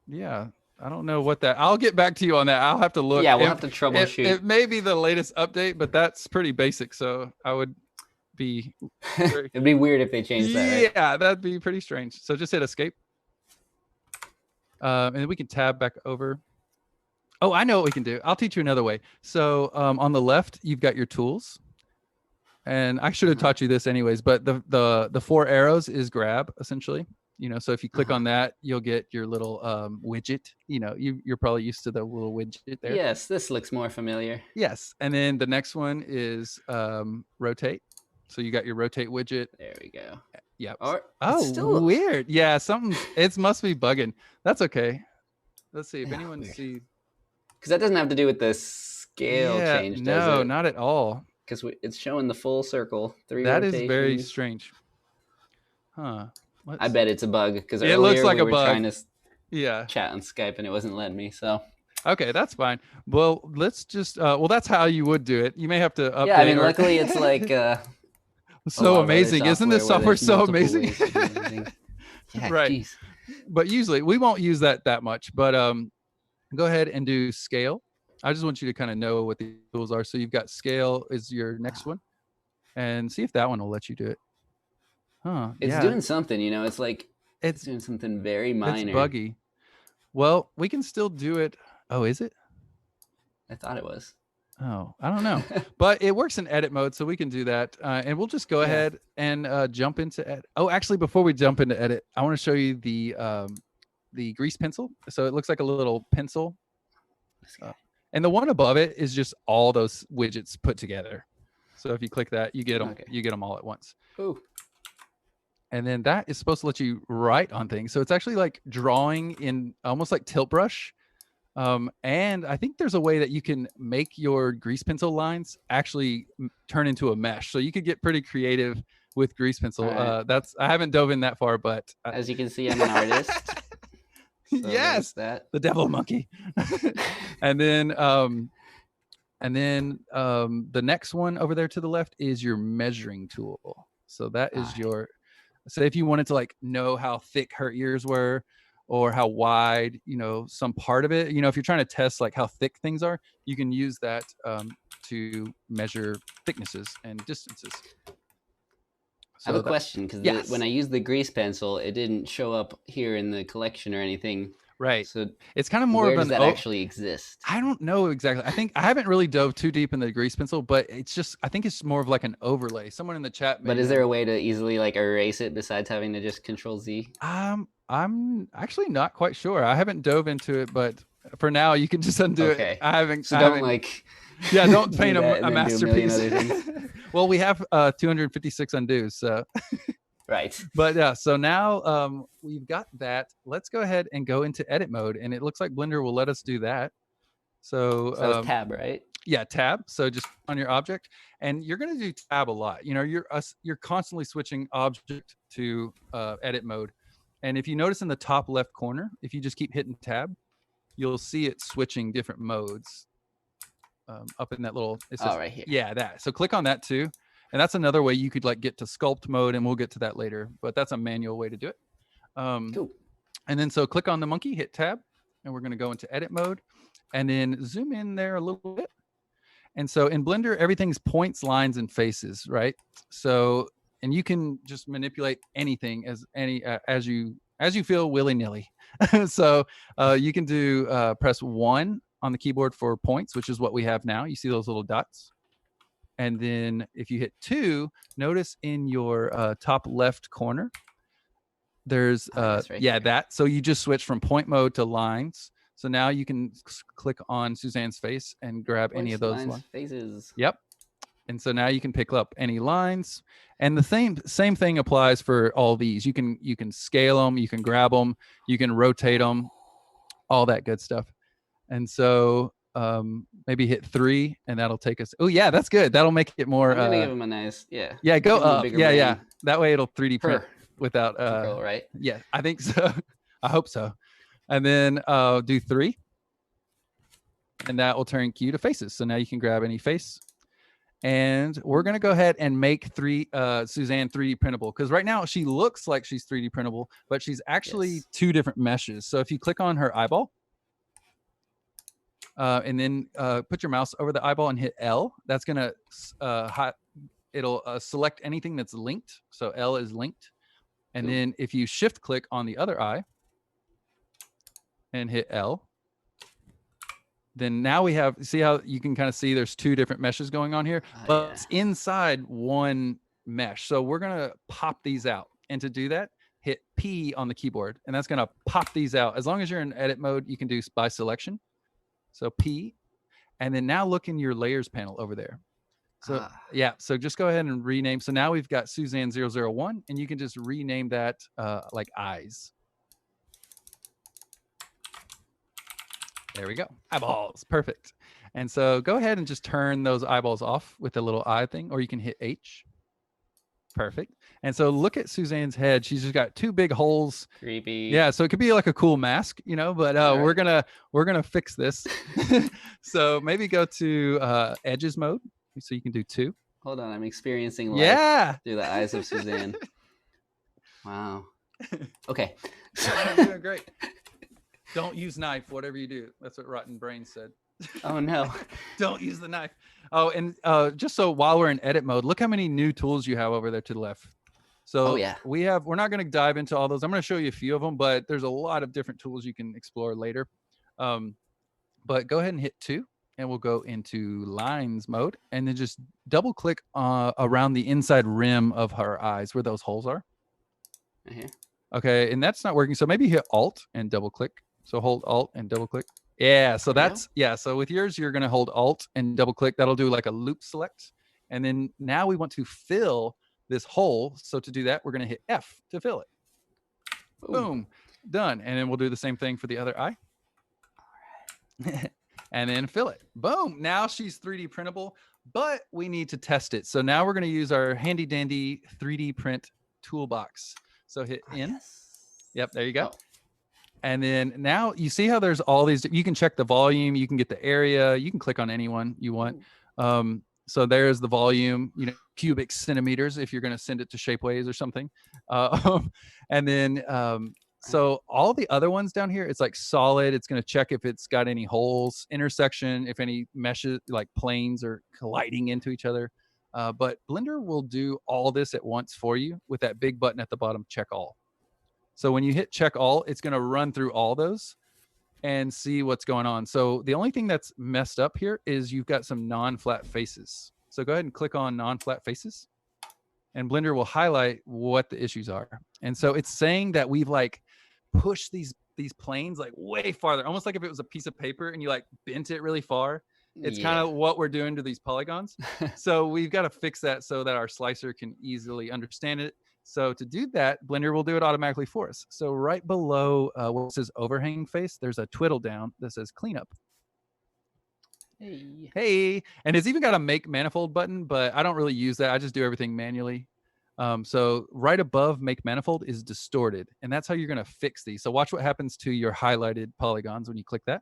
yeah, I don't know what that. I'll get back to you on that. I'll have to look. Yeah, we'll have to troubleshoot. It may be the latest update, but that's pretty basic. So I would be. It'd be weird if they changed that. Right? Yeah, that'd be pretty strange. So just hit escape, and then we can tab back over. Oh, I know what we can do. I'll teach you another way. So on the left, you've got your tools. And I should have taught you this anyways, but the 4 arrows is grab essentially. You know, so if you click on that, you'll get your little widget. You know, you're probably used to the little widget there. Yes, this looks more familiar. Yes, and then the next one is rotate. So you got your rotate widget. There we go. Yep. Oh, still weird. Yeah, something. It must be bugging. That's okay. Let's see if anyone sees. Because that doesn't have to do with the scale change, does it? No, not at all. Because it's showing the full circle. 3 that rotations. Is very strange. Huh. I bet it's a bug because it looks like we were a bug. Trying to chat on Skype and it wasn't letting me. So okay, that's fine. Well, let's just that's how you would do it. You may have to update. Yeah, I mean, luckily it's like so amazing. Isn't this software so amazing? Yeah, right. Geez. But usually we won't use that much. But go ahead and do scale. I just want you to kind of know what the tools are. So you've got scale is your next one, and see if that one will let you do it. Huh? It's doing something, you know. It's like it's doing something very minor. It's buggy. Well, we can still do it. Oh, is it? I thought it was. Oh, I don't know. But it works in edit mode, so we can do that. And we'll just go ahead and jump into edit. Oh, actually, before we jump into edit, I want to show you the grease pencil. So it looks like a little pencil. And the one above it is just all those widgets put together. So if you click that, you get them. Okay. You get them all at once. Ooh. And then that is supposed to let you write on things. So it's actually like drawing in almost like tilt brush. And I think there's a way that you can make your grease pencil lines actually turn into a mesh. So you could get pretty creative with grease pencil. Right. I haven't dove in that far, but as you can see, I'm an artist. So yes, the devil monkey. and then the next one over there to the left is your measuring tool. So that is your. So if you wanted to like know how thick her ears were, or how wide, you know, some part of it, you know, if you're trying to test like how thick things are, you can use that to measure thicknesses and distances. So I have a question because when I used the grease pencil, it didn't show up here in the collection or anything. Right. So it's kind of more where of does that actually exist? I don't know exactly. I think I haven't really dove too deep in the grease pencil, but it's just, I think it's more of like an overlay. Someone in the chat. But is there a way to easily like erase it besides having to just Control Z? I'm actually not quite sure. I haven't dove into it, but for now you can just undo it. I haven't. So don't like. Yeah, don't paint a masterpiece. Well, we have 256 undos, so. Right. But yeah, so now we've got that. Let's go ahead and go into edit mode, and it looks like Blender will let us do that. So it's tab, right? Yeah, tab. So just on your object, and you're going to do tab a lot. You know, you're constantly switching object to edit mode, and if you notice in the top left corner, if you just keep hitting tab, you'll see it switching different modes. Up in that little, it says, right here. Yeah, that. So click on that too. And that's another way you could like get to sculpt mode, and we'll get to that later, but that's a manual way to do it. Cool. And then so click on the monkey, hit tab, and we're going to go into edit mode and then zoom in there a little bit. And so in Blender, everything's points, lines, and faces, right? So, and you can just manipulate anything as you feel willy-nilly. So you can do press 1 on the keyboard for points, which is what we have now. You see those little dots. And then if you hit 2, notice in your top left corner, there's right there. that. So you just switch from point mode to lines. So now you can click on Suzanne's face and grab any of those lines. Faces. Yep. And so now you can pick up any lines, and the same thing applies for all these. You can scale them, you can grab them, you can rotate them, all that good stuff. And so maybe hit 3, and that'll take us. Oh yeah, that's good. That'll make it more. I'm gonna give him a nice Yeah, go up. Yeah. That way it'll 3D print without. Control, right? Yeah, I think so. I hope so. And then do 3, and that will turn Q to faces. So now you can grab any face. And we're going to go ahead and make Suzanne 3D printable, because right now she looks like she's 3D printable, but she's actually 2 different meshes. So if you click on her eyeball and then put your mouse over the eyeball and hit L, that's going to it'll select anything that's linked. So L is linked. And then if you shift click on the other eye and hit L, then now we have, see how you can kind of see there's 2 different meshes going on here, but it's inside one mesh. So we're going to pop these out. And to do that, hit P on the keyboard, and that's going to pop these out. As long as you're in edit mode, you can do by selection. So P, and then now look in your layers panel over there. So yeah, so just go ahead and rename. So now we've got Suzanne 001, and you can just rename that like eyes. There we go. Eyeballs. Perfect. And so go ahead and just turn those eyeballs off with the little eye thing, or you can hit H. Perfect. And so look at Suzanne's head. She's just got 2 big holes. Creepy. Yeah, so it could be like a cool mask, you know, but we're gonna fix this. So maybe go to edges mode, so you can do 2. Hold on, I'm experiencing life through the eyes of Suzanne. Wow. Okay. I'm doing great. Don't use knife, whatever you do. That's what Rotten Brains said. Oh no. Don't use the knife. Oh, and just so while we're in edit mode, look how many new tools you have over there to the left. So we're not going to dive into all those. I'm going to show you a few of them, but there's a lot of different tools you can explore later. But go ahead and hit 2, and we'll go into lines mode, and then just double click around the inside rim of her eyes where those holes are. Okay, and that's not working. So maybe hit Alt and double click. So hold Alt and double click. Yeah, so that's, so with yours, you're going to hold Alt and double click. That'll do like a loop select. And then now we want to fill this hole. So to do that, we're going to hit F to fill it. Boom, done. And then we'll do the same thing for the other eye. All right. And then fill it. Boom, now she's 3D printable, but we need to test it. So now we're going to use our handy dandy 3D print toolbox. So hit N. Yep, there you go. And then now you see how there's all these, you can check the volume, you can get the area, you can click on anyone you want. So there's the volume, you know, cubic centimeters if you're going to send it to Shapeways or something. And then, so all the other ones down here, it's like solid. It's going to check if it's got any holes, intersection, if any meshes, like planes are colliding into each other. But Blender will do all this at once for you with that big button at the bottom, check all. So when you hit check all, it's going to run through all those and see what's going on. So the only thing that's messed up here is you've got some non-flat faces. So go ahead and click on non-flat faces, and Blender will highlight what the issues are. And so it's saying that we've like pushed these planes like way farther, almost like if it was a piece of paper and you like bent it really far. It's kind of what we're doing to these polygons. So we've got to fix that so that our slicer can easily understand it. So to do that, Blender will do it automatically for us. So right below what says overhang face, there's a twiddle down that says cleanup. Hey. And it's even got a make manifold button, but I don't really use that. I just do everything manually. So right above make manifold is distorted, and that's how you're going to fix these. So watch what happens to your highlighted polygons when you click that.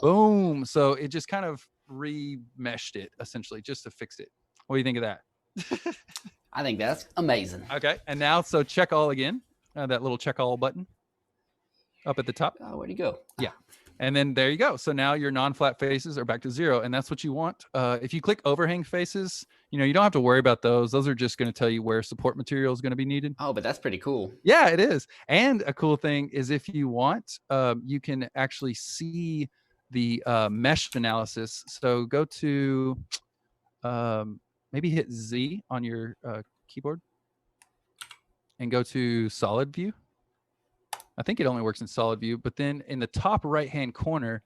Boom. So it just kind of remeshed it essentially just to fix it. What do you think of that? I think that's amazing. Okay. And now, so check all again, that little check all button. up at the top. Oh, where'd he go? Yeah. And then there you go. So now your non-flat faces are back to 0, and that's what you want. If you click overhang faces, you don't have to worry about those. Those are just going to tell you where support material is going to be needed. Oh, but that's pretty cool. Yeah, it is. And a cool thing is if you want, you can actually see the mesh analysis. So go to maybe hit Z on your keyboard and go to solid view. I think it only works in solid view, but then in the top right hand corner,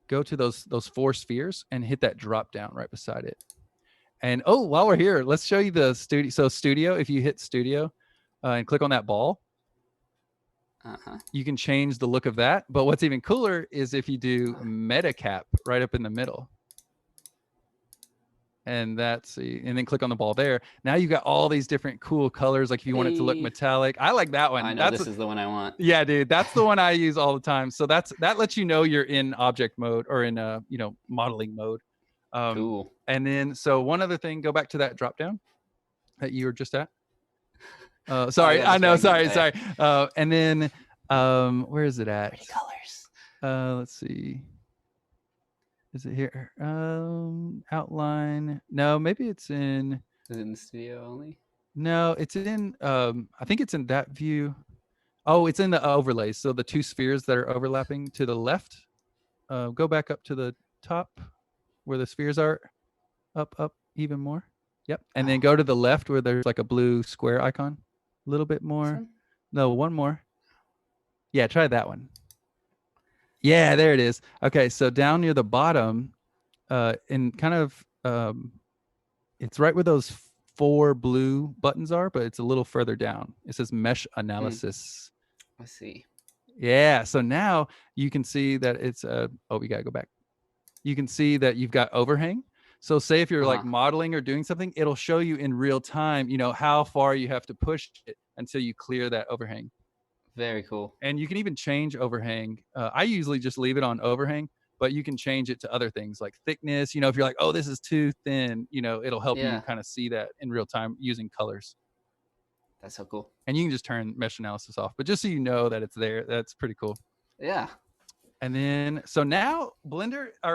go to those 4 spheres and hit that drop down right beside it. And while we're here, let's show you the studio. So studio, if you hit studio and click on that ball, you can change the look of that. But what's even cooler is if you do meta cap right up in the middle. And and then click on the ball there. Now you've got all these different cool colors. Like if you want it to look metallic, I like that one. I know this is the one I want. Yeah, dude, that's the one I use all the time. So that lets you know you're in object mode or in modeling mode. Cool. And then so one other thing, go back to that drop down that you were just at. Sorry, I know. Sorry. And then where is it at? Pretty colors. Let's see. Is it here? Outline. No, maybe it's in. Is it in the studio only? No, it's in. I think it's in that view. Oh, it's in the overlays. So the 2 spheres that are overlapping to the left. Go back up to the top where the spheres are. Up even more. Yep. And then go to the left where there's like a blue square icon. A little bit more. No, one more. Yeah, try that one. Yeah, there it is. Okay, so down near the bottom, in kind of, it's right where those 4 blue buttons are, but it's a little further down. It says mesh analysis. Let's see. Yeah, so now you can see that it's we gotta go back. You can see that you've got overhang. So say if you're like modeling or doing something, it'll show you in real time, how far you have to push it until you clear that overhang. Very cool. And you can even change overhang. I usually just leave it on overhang, but you can change it to other things like thickness. If you're like, oh, this is too thin, it'll help you kind of see that in real time using colors. That's so cool. And you can just turn mesh analysis off, but just so you know that it's there, that's pretty cool. Yeah. And then, so now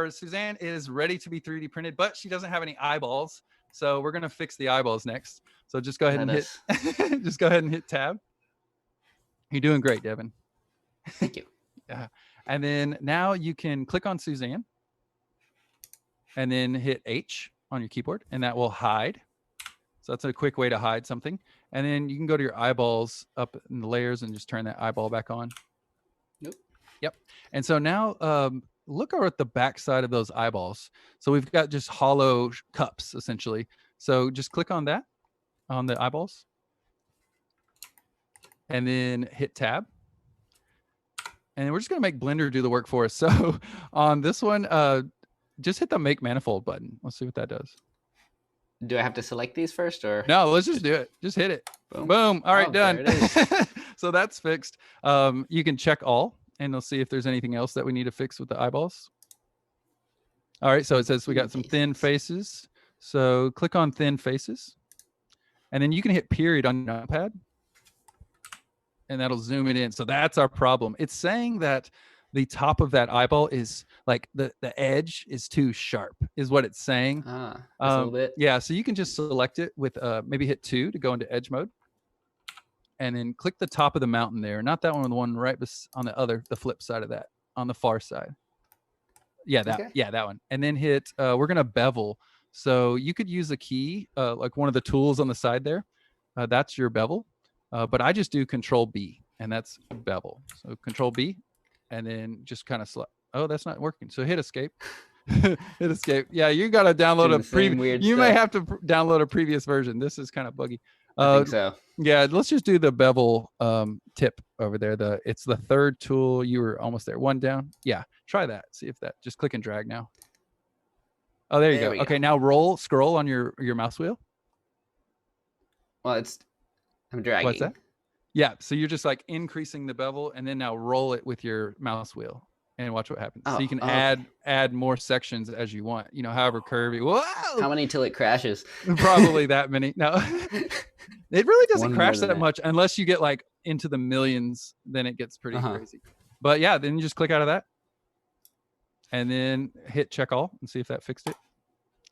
Suzanne is ready to be 3D printed, but she doesn't have any eyeballs. So we're going to fix the eyeballs next. So just go ahead and hit tab. You're doing great, Devin. Thank you. Yeah. And then now you can click on Suzanne and then hit H on your keyboard and that will hide. So that's a quick way to hide something. And then you can go to your eyeballs up in the layers and just turn that eyeball back on. Yep. And so now look over at the back side of those eyeballs. So we've got just hollow cups essentially. So just click on that, on the eyeballs. And then hit tab. And we're just going to make Blender do the work for us. So on this one, just hit the make manifold button. Let's see what that does. Do I have to select these first or? No, let's just do it. Just hit it. Boom. Boom. All right, done. There it is. So that's fixed. You can check all and they'll see if there's anything else that we need to fix with the eyeballs. All right. So it says we got some thin faces. So click on thin faces. And then you can hit period on your notepad. And that'll zoom it in. So that's our problem. It's saying that the top of that eyeball is like the edge is too sharp is what it's saying. A little bit. Yeah. So you can just select it with maybe hit 2 to go into edge mode. And then click the top of the mountain there. Not that one, the one right on the flip side of that, on the far side. Yeah, that one. And then hit, we're going to bevel. So you could use a key, like one of the tools on the side there. That's your bevel. But I just do Control B, and that's bevel. So Control B, and then just kind of select. Oh, that's not working. So hit escape. Hit escape. Yeah, you got to download a previous. You may have to download a previous version. This is kind of buggy. I think so. Yeah, let's just do the bevel tip over there. It's the third tool. You were almost there. One down. Yeah, try that. See if that. Just click and drag now. Oh, there you go. Okay, now scroll on your mouse wheel. Well, I'm dragging. What's that? Yeah, so you're just like increasing the bevel, and then now roll it with your mouse wheel, and watch what happens. So you can add more sections as you want. However curvy. Whoa! How many till it crashes? Probably that many. No, it really doesn't crash that much unless you get like into the millions. Then it gets pretty crazy. But yeah, then you just click out of that and then hit check all and see if that fixed it.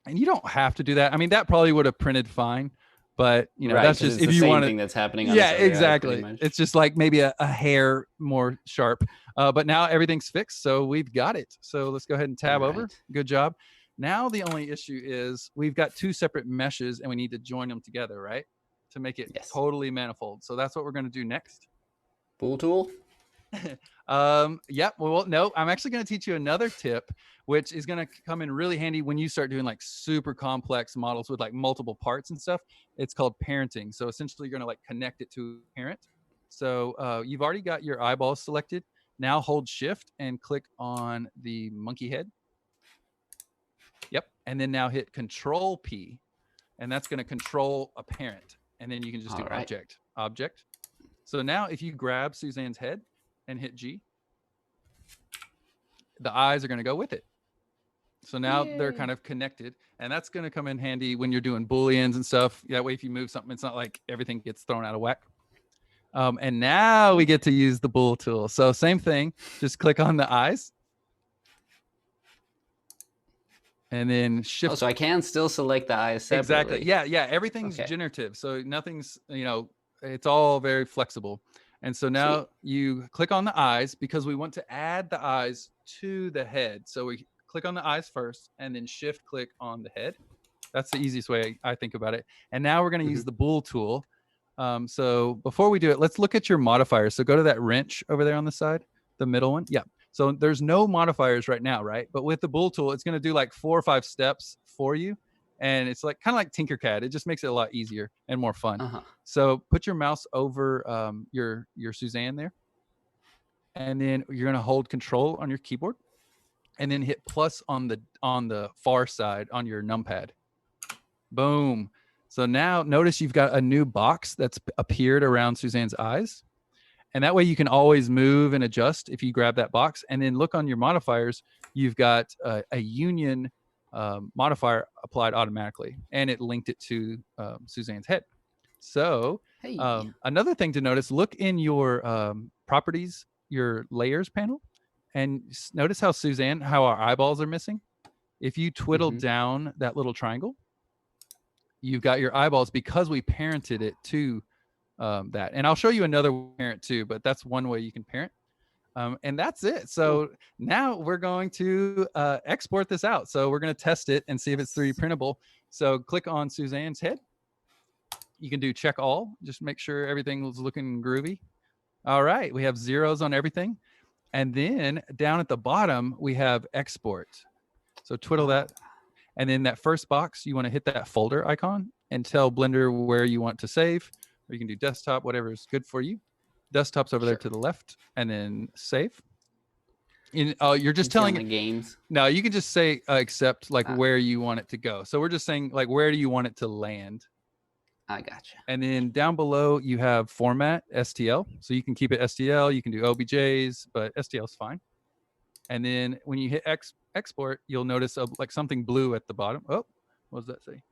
And you don't have to do that. I mean, that probably would have printed fine, but you know, Right, that's 'cause just it's if the you same want thing to. that's happening on Yeah, this other eye, exactly. pretty much. It's just like maybe a hair more sharp. But now everything's fixed, so we've got it. So let's go ahead and tab over. Right. Good job. Now the only issue is we've got two separate meshes and we need to join them together, right? To make it Yes. totally manifold. So that's what we're going to do next. Bool tool. Yeah, well, no, I'm actually going to teach you another tip, which is going to come in really handy when you start doing like super complex models with like multiple parts and stuff. It's called parenting. So essentially, you're going to like connect it to a parent. So you've already got your eyeballs selected. Now hold Shift and click on the monkey head. Yep, and then now hit Control P, and that's going to control a parent. And then you can just do object. So now if you grab Suzanne's head and hit G, the eyes are going to go with it. So now they're kind of connected, and that's going to come in handy when you're doing Booleans and stuff. That way, if you move something, it's not like everything gets thrown out of whack. And now we get to use the Bool tool. So same thing, just click on the eyes. And then shift. Oh, so I can still select the eyes separately. Exactly. Yeah. Everything's generative. So nothing's, it's all very flexible. And so now you click on the eyes because we want to add the eyes to the head. So we click on the eyes first and then shift click on the head. That's the easiest way I think about it. And now we're going to use the Bool tool. So before we do it, let's look at your modifiers. So go to that wrench over there on the side, the middle one. Yeah. So there's no modifiers right now, right? But with the Bool tool, it's going to do like 4 or 5 steps for you. And it's like kind of like Tinkercad. It just makes it a lot easier and more fun. So put your mouse over your Suzanne there. And then you're going to hold Control on your keyboard. And then hit plus on the far side on your numpad. Boom. So now notice you've got a new box that's appeared around Suzanne's eyes. And that way you can always move and adjust if you grab that box. And then look on your modifiers. You've got a union modifier applied automatically. And it linked it to Suzanne's head. So another thing to notice, look in your properties, your layers panel. And notice how how our eyeballs are missing. If you twiddle down that little triangle, you've got your eyeballs because we parented it to that. And I'll show you another parent too, but that's one way you can parent. And that's it. So now we're going to export this out. So we're going to test it and see if it's 3D printable. So click on Suzanne's head. You can do check all, just make sure everything was looking groovy. All right, we have zeros on everything. And then down at the bottom, we have export. So twiddle that. And then that first box, you want to hit that folder icon and tell Blender where you want to save. Or you can do desktop, whatever is good for you. Desktop's over there to the left. And then save. You're just telling it. Games. No, you can just say accept like where you want it to go. So we're just saying like where do you want it to land? I gotcha. And then down below you have format STL. So you can keep it STL. You can do OBJs, but STL is fine. And then when you hit export, you'll notice like something blue at the bottom. Oh, what does that say?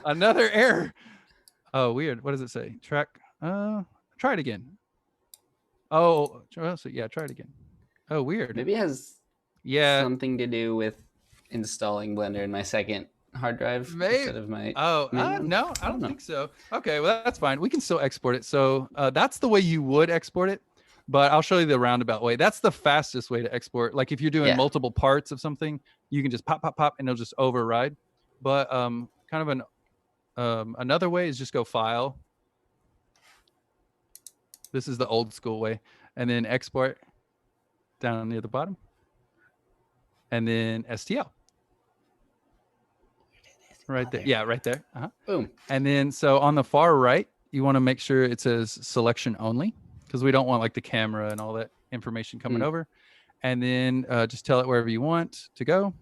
Another error. Oh, weird. What does it say? Track. Try it again. Oh, so yeah, try it again. Oh, weird. Maybe it has something to do with installing Blender in my second hard drive instead of my no, I don't think so. Okay, well that's fine. We can still export it. So that's the way you would export it, but I'll show you the roundabout way. That's the fastest way to export. Like if you're doing multiple parts of something, you can just pop and it'll just override. But kind of another way is just go file. This is the old school way, and then export down near the bottom, and then STL. Right there. Yeah, right there. Boom. And then so on the far right, you want to make sure it says selection only because we don't want like the camera and all that information coming over. And then just tell it wherever you want to go.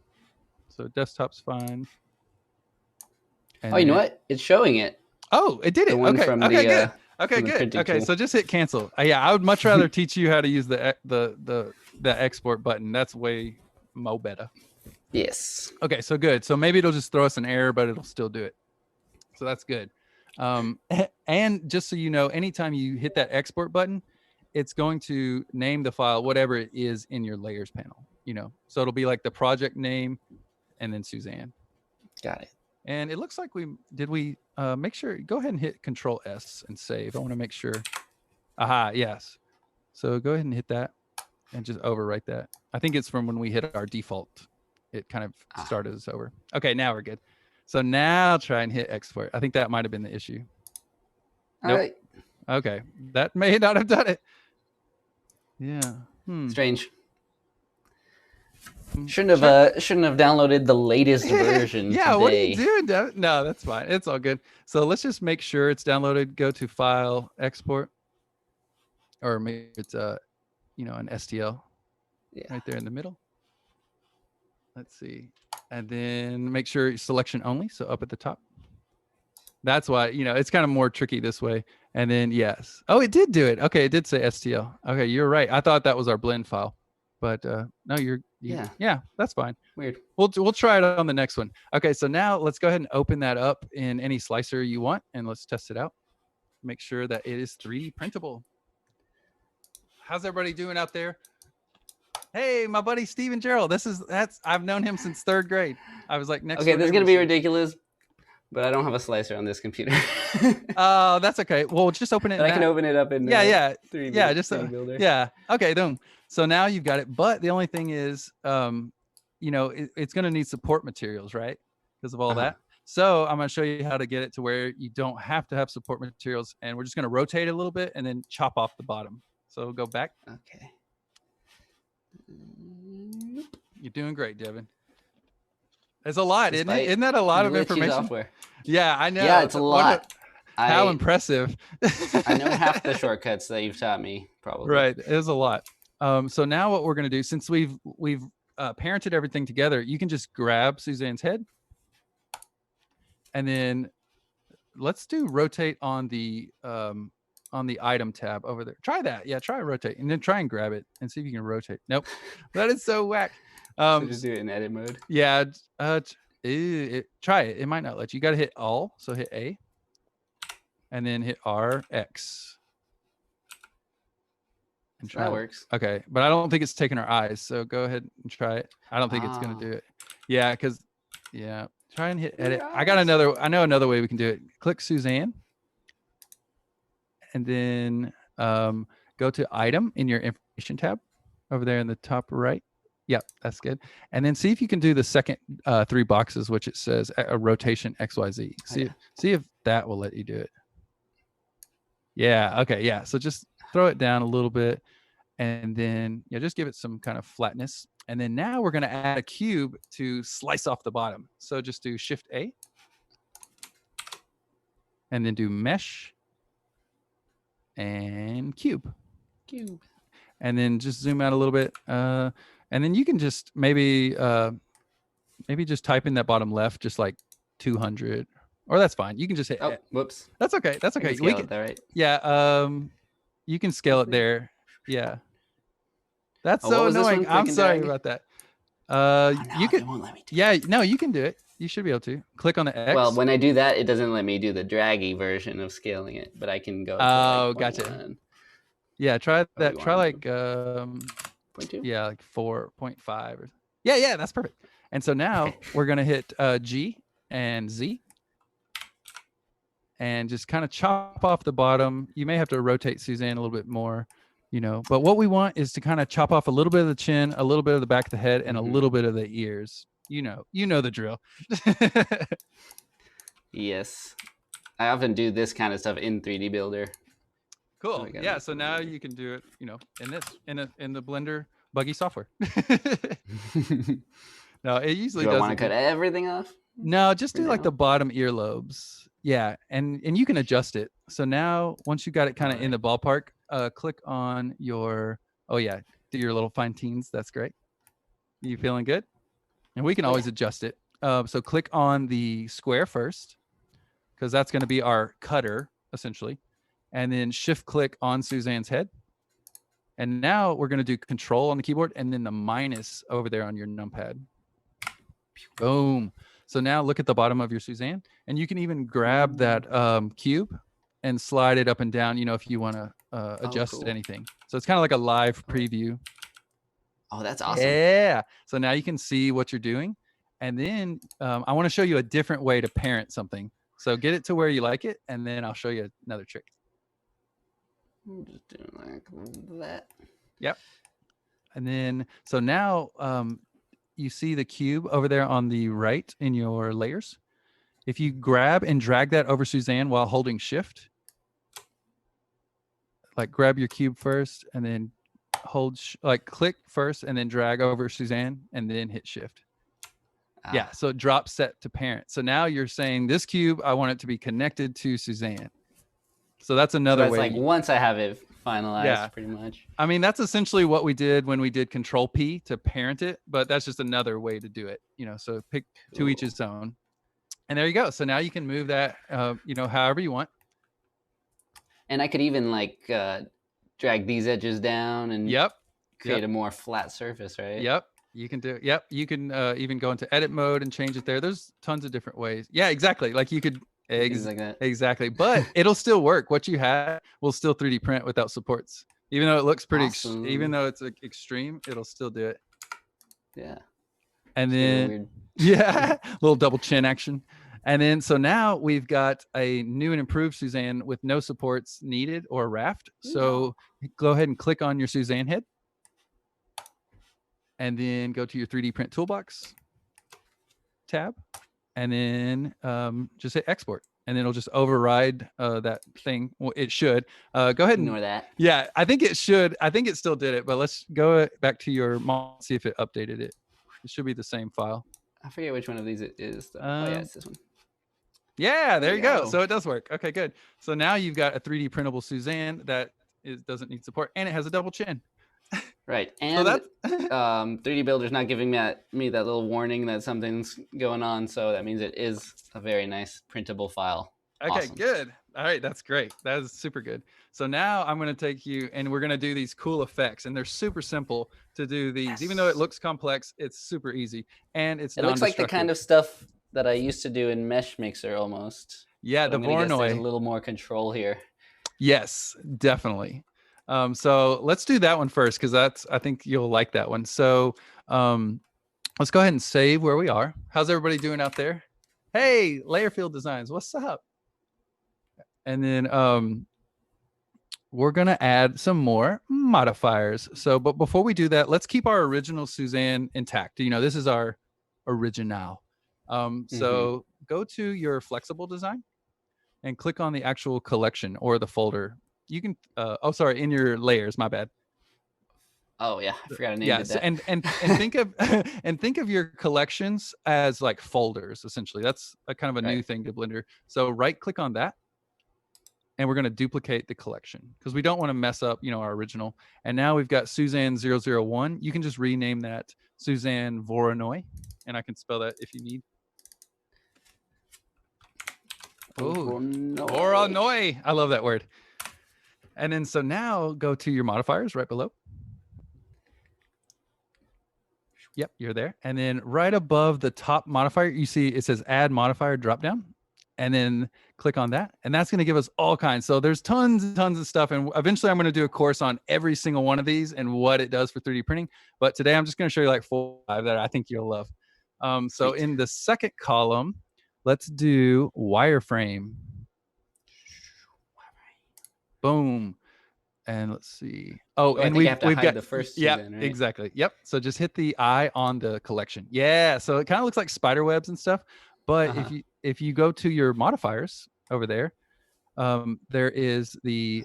So desktop's fine. And you know what? It's showing it. Oh, it did it. Okay. From okay, the, good. Okay, good. Okay, so just hit cancel. Yeah, I would much rather teach you how to use the export button. That's way mo better. Yes. Okay, so good. So maybe it'll just throw us an error, but it'll still do it. So that's good. And just so you know, anytime you hit that export button, it's going to name the file whatever it is in your layers panel, you know. So it'll be like the project name and then Suzanne. Got it. And it looks like we make sure, go ahead and hit Control S and save. I want to make sure. Aha, yes. So go ahead and hit that and just overwrite that. I think it's from when we hit our default. It kind of started us over. Okay, now we're good. So now try and hit export. I think that might have been the issue. All Nope. right. Okay, that may not have done it. Yeah. Strange. Shouldn't have downloaded the latest version. Yeah, today. What are you doing, Devin? No, that's fine. It's all good. So let's just make sure it's downloaded. Go to File, Export, or maybe it's an STL. Yeah. Right there in the middle. Let's see, and then make sure selection only. So up at the top. That's why, it's kind of more tricky this way. And then yes. Oh, it did do it. Okay, it did say STL. Okay, you're right. I thought that was our blend file, but no, yeah, that's fine. Weird. We'll try it on the next one. Okay, so now let's go ahead and open that up in any slicer you want, and let's test it out. Make sure that it is 3D printable. How's everybody doing out there? Hey, my buddy Steven Gerald. I've known him since 3rd grade. I was like, next. Okay, this is gonna be ridiculous, but I don't have a slicer on this computer. Oh, that's okay. Well, just open it. I can open it up in 3D. Yeah, just 3D builder. Yeah. Okay, boom. So now you've got it. But the only thing is, it's going to need support materials, right? Because of all that. So I'm going to show you how to get it to where you don't have to have support materials, and we're just going to rotate it a little bit and then chop off the bottom. So go back. Okay. You're doing great, Devin. It's a lot, isn't it? Isn't that a lot of information? Software. Yeah, I know. Yeah, it's a lot. How impressive. I know half the shortcuts that you've taught me, probably. Right. It is a lot. So now what we're going to do, since we've parented everything together, you can just grab Suzanne's head. And then let's do rotate on the item tab over there. Try that. Yeah, try rotate. And then try and grab it and see if you can rotate. Nope. That is so whack. So just do it in edit mode. Yeah. Try it. It might not let you. You got to hit all. So hit A. And then hit RX. And try that works. Okay. But I don't think it's taking our eyes. So go ahead and try it. I don't think it's going to do it. Yeah. Because, try and hit edit. I know another way we can do it. Click Suzanne. And then go to item in your information tab over there in the top right. Yep, that's good. And then see if you can do the second 3 boxes, which it says a rotation XYZ. See if that will let you do it. Yeah. Okay. Yeah. So just throw it down a little bit, and then just give it some kind of flatness. And then now we're going to add a cube to slice off the bottom. So just do Shift A, and then do Mesh and Cube. And then just zoom out a little bit. And then you can just maybe just type in that bottom left, just like 200, or that's fine. You can just hit. Oh, whoops. That's okay. That's okay. We can scale it there, right? Yeah. You can scale it there. Yeah. That's so annoying. I'm sorry about that. You can. It won't let me do it. No, you can do it. You should be able to click on the X. Well, when I do that, it doesn't let me do the draggy version of scaling it, but I can go. Gotcha. 1. Yeah, try that. Try like 0.2. Yeah, like 4.5. Yeah, that's perfect. And so now we're gonna hit G and Z, and just kind of chop off the bottom. You may have to rotate Suzanne a little bit more, But what we want is to kind of chop off a little bit of the chin, a little bit of the back of the head, and a little bit of the ears. You know the drill. Yes, I often do this kind of stuff in 3D Builder. Cool. Yeah. So now you can do it, in the Blender buggy software. No, it usually doesn't. Do I want to cut everything off? No, just do like the bottom earlobes. Yeah, and you can adjust it. So now once you got it kind of in the ballpark, click on your do your little fine tunes. That's great. You feeling good? And we can always adjust it. So click on the square first, because that's going to be our cutter essentially. And then shift click on Suzanne's head. And now we're going to do control on the keyboard and then the minus over there on your numpad. Boom. So now look at the bottom of your Suzanne, and you can even grab that cube and slide it up and down, you know, if you want to adjust cool. anything. So it's kind of like a live preview. Oh, that's awesome. Yeah. So now you can see what you're doing. And then I want to show you a different way to parent something. So get it to where you like it, and then I'll show you another trick. I'm just doing like that. Yep. And then, so now you see the cube over there on the right in your layers. If you grab and drag that over Suzanne while holding shift, like grab your cube first and then hold, like click first and then drag over Suzanne and then hit shift. Yeah, so drop set to parent. So now you're saying this cube, I want it to be connected to Suzanne. So that's another way. Like once I have it finalized, pretty much. I mean, that's essentially what we did when we did Control P to parent it, but that's just another way to do it. You know, so pick to each his own. And there you go. So now you can move that, you know, however you want. And I could even like drag these edges down and create a more flat surface, right? Yep. You can do it. Yep. You can even go into edit mode and change it there. There's tons of different ways. Yeah, exactly. Like you could like that. Exactly. But it'll still work. What you have will still 3D print without supports. Even though it looks pretty, even though it's like extreme, it'll still do it. Yeah. And then, yeah, little double chin action. And then, so now we've got a new and improved Suzanne with no supports needed or raft. So go ahead and click on your Suzanne head. And then go to your 3D print toolbox tab. And then just hit export. And then it'll just override that thing. Well, it should. Go ahead and ignore that. Yeah, I think it should. I think it still did it. But let's go back to your model, see if it updated it. It should be the same file. I forget which one of these it is. Oh, yeah, it's this one. Yeah, there you go. So it does work. Okay, good. So now you've got a 3D printable Suzanne that doesn't need support, and it has a double chin. Right. And so 3D Builder's not giving me that little warning that something's going on. So that means it is a very nice printable file. Okay, awesome. Good. All right, that's great. That is super good. So now I'm going to take you and we're going to do these cool effects, and they're super simple to do these. Yes. Even though it looks complex, it's super easy, and it looks like the kind of stuff that I used to do in Mesh Mixer almost. Yeah, the Voronoi. There's a little more control here. Yes, definitely. So let's do that one first, because I think you'll like that one. So let's go ahead and save where we are. How's everybody doing out there? Hey, Layer Field Designs, what's up? And then we're going to add some more modifiers. So, but before we do that, let's keep our original Suzanne intact. You know, this is our original. So go to your flexible design and click on the actual collection or the folder. You can, in your layers, my bad. Oh yeah, I forgot to name it that. And think of think of your collections as like folders. Essentially, that's a kind of a new thing to Blender. So right click on that, and we're going to duplicate the collection because we don't want to mess up, our original. And now we've got Suzanne 001. You can just rename that Suzanne Voronoi, and I can spell that if you need. Oh, Voronoi. I love that word. And then so now go to your modifiers right below. Yep, you're there. And then right above the top modifier, you see it says add modifier drop down, and then click on that. And that's going to give us all kinds. So there's tons and tons of stuff. And eventually I'm going to do a course on every single one of these and what it does for 3D printing. But today I'm just going to show you like 4 or 5 that I think you'll love. So in the second column, let's do wireframe. Boom. And let's see. Oh, and we've got the first. Yeah, right? Exactly. Yep. So just hit the eye on the collection. Yeah. So it kind of looks like spider webs and stuff. But if you go to your modifiers over there, there is the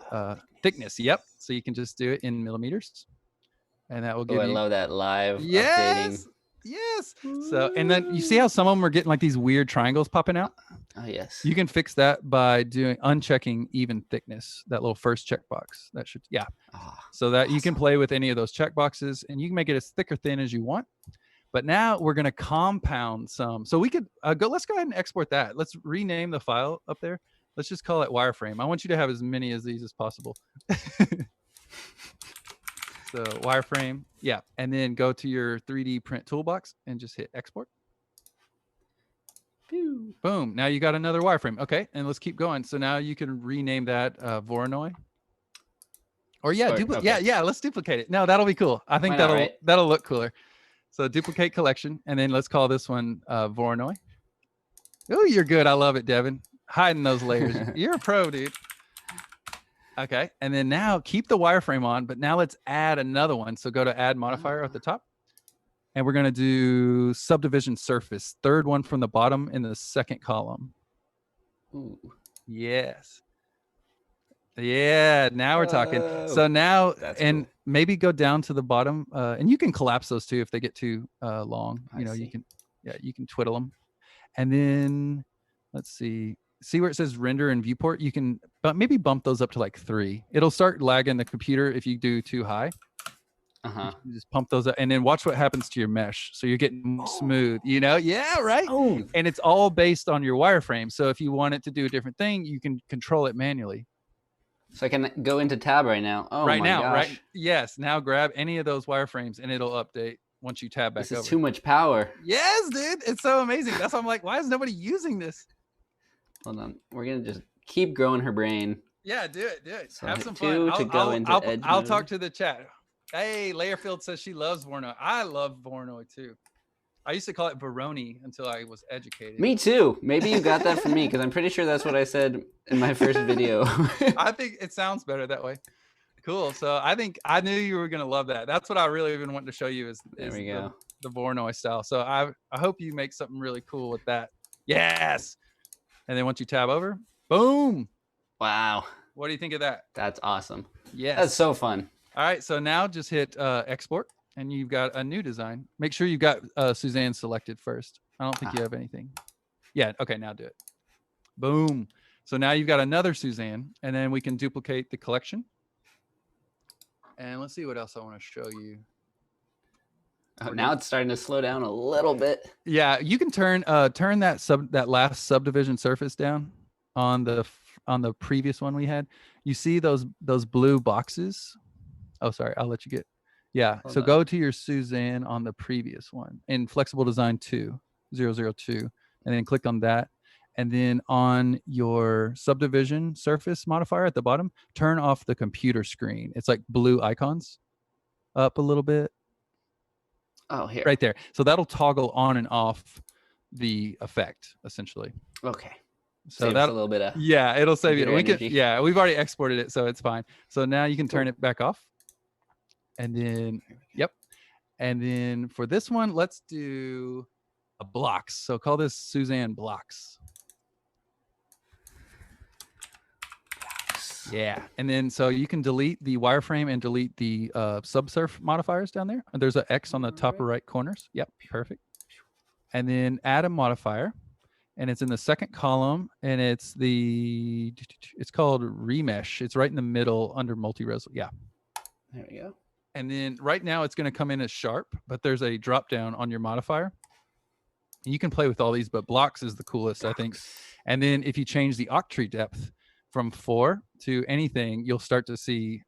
thickness. Yep. So you can just do it in millimeters, and that will give you. I love that live updating. Yes. So, and then you see how some of them are getting like these weird triangles popping out? Oh, yes. You can fix that by unchecking even thickness, that little first checkbox. That should, yeah. So that you can play with any of those checkboxes, and you can make it as thick or thin as you want. But now we're going to compound some. So we could let's go ahead and export that. Let's rename the file up there. Let's just call it wireframe. I want you to have as many of these as possible. So wireframe, yeah, and then go to your 3D print toolbox and just hit export. Pew. Boom. Now you got another wireframe. Okay, and let's keep going. So now you can rename that Voronoi. Or yeah, Okay. yeah. Let's duplicate it. No, that'll be cool. I think Why not, that'll look cooler. So duplicate collection, and then let's call this one Voronoi. Oh, you're good. I love it, Devin. Hiding those layers. You're a pro, dude. Okay, and then now keep the wireframe on, but now let's add another one. So go to add modifier at the top, and we're gonna do subdivision surface, third one from the bottom in the second column. Ooh. Yes. Yeah, now we're talking. So now, and cool. maybe go down to the bottom, and you can collapse those too if they get too long. You know, you can twiddle them, and then let's see where it says render and viewport. You can maybe bump those up to like 3. It'll start lagging the computer if you do too high. You just pump those up, and then watch what happens to your mesh. So you're getting smooth, you know? Yeah, right. Oh. And it's all based on your wireframe. So if you want it to do a different thing, you can control it manually. So I can go into tab right now. Oh, right my now, gosh. right? Yes. Now grab any of those wireframes, and it'll update once you tab back over. This is too much power. Yes, dude. It's so amazing. That's why I'm like, why is nobody using this? Hold on. We're gonna just keep growing her brain. Yeah, do it. Do it. So have some fun. I'll talk to the chat. Hey, Layerfield says she loves Voronoi. I love Voronoi too. I used to call it Voroni until I was educated. Me too. Maybe you got that from me because I'm pretty sure that's what I said in my first video. I think it sounds better that way. Cool. So I think I knew you were gonna love that. That's what I really even wanted to show you is the Voronoi style. So I hope you make something really cool with that. Yes. And then once you tab over, boom. Wow. What do you think of that? That's awesome. Yes. That's so fun. All right. So now just hit export, and you've got a new design. Make sure you've got Suzanne selected first. I don't think you have anything. Yeah. Okay. Now do it. Boom. So now you've got another Suzanne, and then we can duplicate the collection. And let's see what else I want to show you. Now it's starting to slow down a little bit. Yeah, you can turn that last subdivision surface down on the previous one we had. You see those blue boxes? Oh, sorry, I'll let you get. Yeah, so go to your Suzanne on the previous one in Flexible Design 002, and then click on that. And then on your subdivision surface modifier at the bottom, turn off the computer screen. It's like blue icons up a little bit. Oh, here. Right there. So that'll toggle on and off the effect, essentially. Okay. So save that a little bit of it'll save you. energy. We've already exported it, so it's fine. So now you can turn it back off. And then, and then for this one, let's do a blocks. So call this Suzanne blocks. Yeah, and then so you can delete the wireframe and delete the subsurf modifiers down there. And there's an X on the top right corners. Yep, perfect. And then add a modifier, and it's in the second column, and it's called remesh. It's right in the middle under multi-res. Yeah. There we go. And then right now it's going to come in as sharp, but there's a drop down on your modifier. And you can play with all these, but blocks is the coolest, I think. And then if you change the octree depth from 4 to anything, you'll start to see,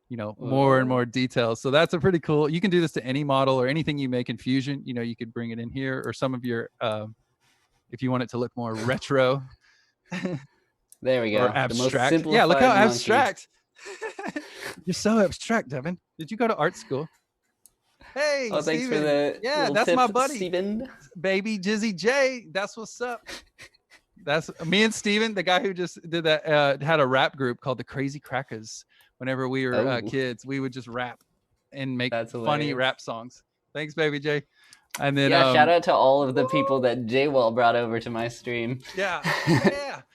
more and more details. So that's a pretty cool. You can do this to any model or anything you make in Fusion. You know, you could bring it in here, or some of your, if you want it to look more retro. There we go. Or abstract. Yeah, look how abstract. You're so abstract, Devin. Did you go to art school? Hey, thanks Steven. for the that's tip, my buddy, Steven. Baby Jizzy J. That's what's up. That's me and Steven, the guy who just did that, had a rap group called the Crazy Crackers. Whenever we were kids, we would just rap and make funny rap songs. Thanks, Baby J. And then shout out to all of the people that JWall brought over to my stream. Yeah.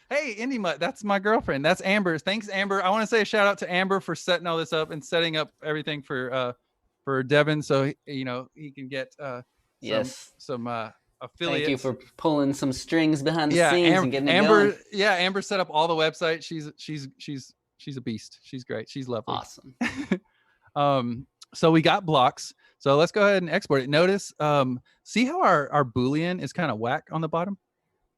Hey, Indie Mutt, that's my girlfriend. That's Amber. Thanks, Amber. I want to say a shout out to Amber for setting all this up and setting up everything for Devin, so he can get some affiliates. Thank you for pulling some strings behind the scenes and getting it going. Yeah, Amber set up all the website. She's a beast. She's great. She's lovely. Awesome. So we got blocks. So let's go ahead and export it. Notice, see how our Boolean is kind of whack on the bottom?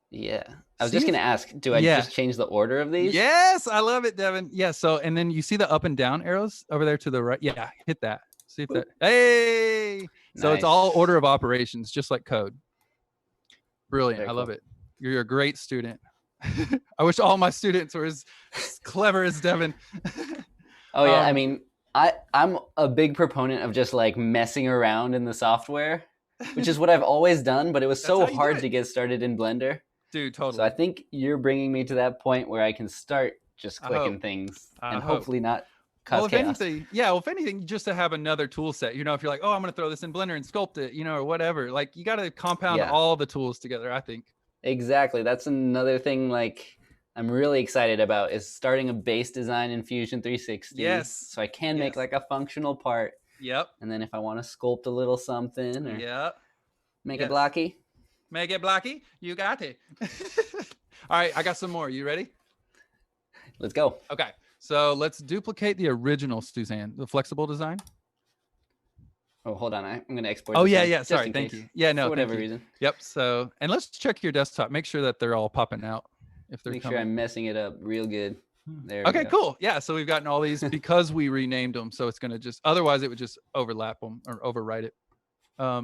Yeah. I was just going to ask, do I just change the order of these? Yes, I love it, Devin. Yeah, so, and then you see the up and down arrows over there to the right? Yeah, hit that. See if that, hey! So it's all order of operations, just like code. Brilliant. I love it. You're a great student. I wish all my students were as clever as Devin. Oh yeah, I mean, I'm a big proponent of just like messing around in the software, which is what I've always done, but it was That's so how you do hard it. to get started in Blender. Dude, So I totally. think you're bringing me to that point where I can start just I hope. clicking things I and hope. hopefully not Well, cause if chaos. anything, yeah, well, if anything, just to have another tool set, you know, if you're like, oh, I'm going to throw this in Blender and sculpt it, you know, or whatever, like you got to compound Yeah, all the tools together, I think. exactly. That's another thing like I'm really excited about is starting a base design in Fusion 360 Yes. so I can make Yes. like a functional part. Yep. And then if I want to sculpt a little something or Yep. make it Yes. blocky. Make it blocky. You got it. All right. I got some more. You ready? Let's go. Okay. So let's duplicate the original Suzanne, the flexible design. Oh, hold on. I'm going to export Oh, this yeah, one, yeah. just Sorry. in Thank case, you. Yeah, no, for whatever thank you. reason. Yep. So, and let's check your desktop. Make sure that they're all popping out if they're Make coming. sure I'm messing it up real good. There Okay, we go. cool. Yeah. So we've gotten all these because we renamed them. So it's going to just, otherwise it would just overlap them or overwrite it.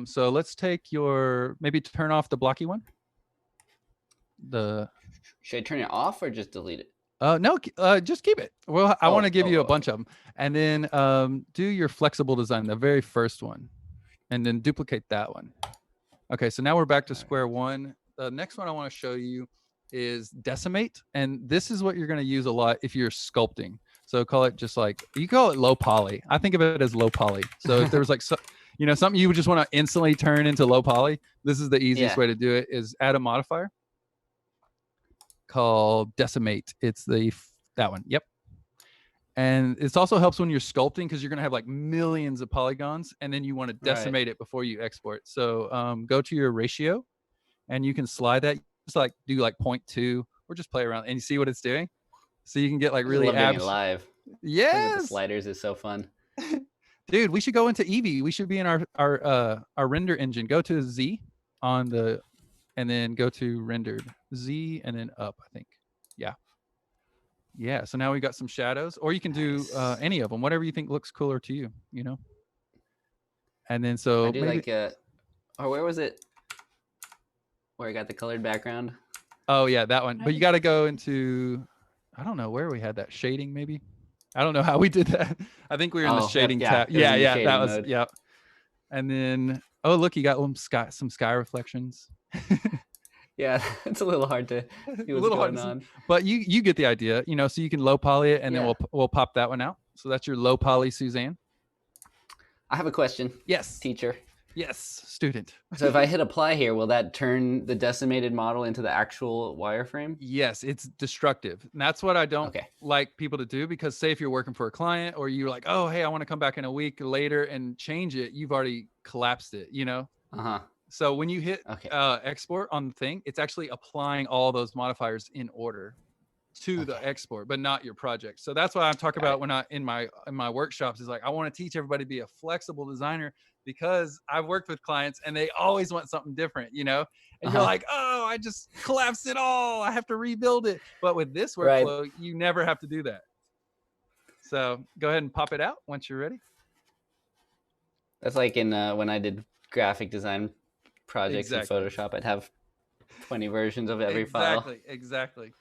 So let's take your, maybe turn off the blocky one. Should I turn it off or just delete it? No, just keep it. Well, I want to give you a bunch of them, and then do your flexible design, the very first one, and then duplicate that one. Okay, so now we're back to square one. The next one I want to show you is decimate, and this is what you're going to use a lot if you're sculpting. So call it just like, you call it low poly. I think of it as low poly. So if there was like, you know, something you would just want to instantly turn into low poly, this is the easiest way to do it, is add a modifier called decimate. It's that one. Yep. And it also helps when you're sculpting because you're going to have like millions of polygons and then you want to decimate it before you export. So go to your ratio and you can slide that, just like do like 0.2 or just play around and you see what it's doing. So you can get like really doing it live. Yes. With the sliders is so fun. Dude, we should go into Eevee. We should be in our render engine. Go to Z on the, and then go to rendered Z and then up, I think. Yeah. Yeah. So now we got some shadows, or you can do any of them, whatever you think looks cooler to you, you know? And then so I do maybe, like, or where was it? Where I got the colored background? Oh yeah, that one. But you got to go into, I don't know where we had that shading maybe. I don't know how we did that. I think we were in the shading tab. Yeah, that was, yeah. And then, oh, look, you got some sky reflections. Yeah, it's a little hard to see what's going on. But you get the idea, you know, so you can low poly it and then we'll pop that one out. So that's your low poly Suzanne. I have a question. Yes. Teacher. Yes, student. So if I hit apply here, will that turn the decimated model into the actual wireframe? Yes, it's destructive. And that's what I don't like people to do, because say if you're working for a client or you're like, oh, hey, I want to come back in a week later and change it, you've already collapsed it, you know? Uh-huh. So when you hit export on the thing, it's actually applying all those modifiers in order to the export, but not your project. So that's what I'm talking about when I in my workshops is like, I want to teach everybody to be a flexible designer, because I've worked with clients and they always want something different, you know? And you're like, oh, I just collapsed it all. I have to rebuild it. But with this workflow, you never have to do that. So go ahead and pop it out once you're ready. That's like in when I did graphic design projects in Photoshop, I'd have 20 versions of every file. Exactly.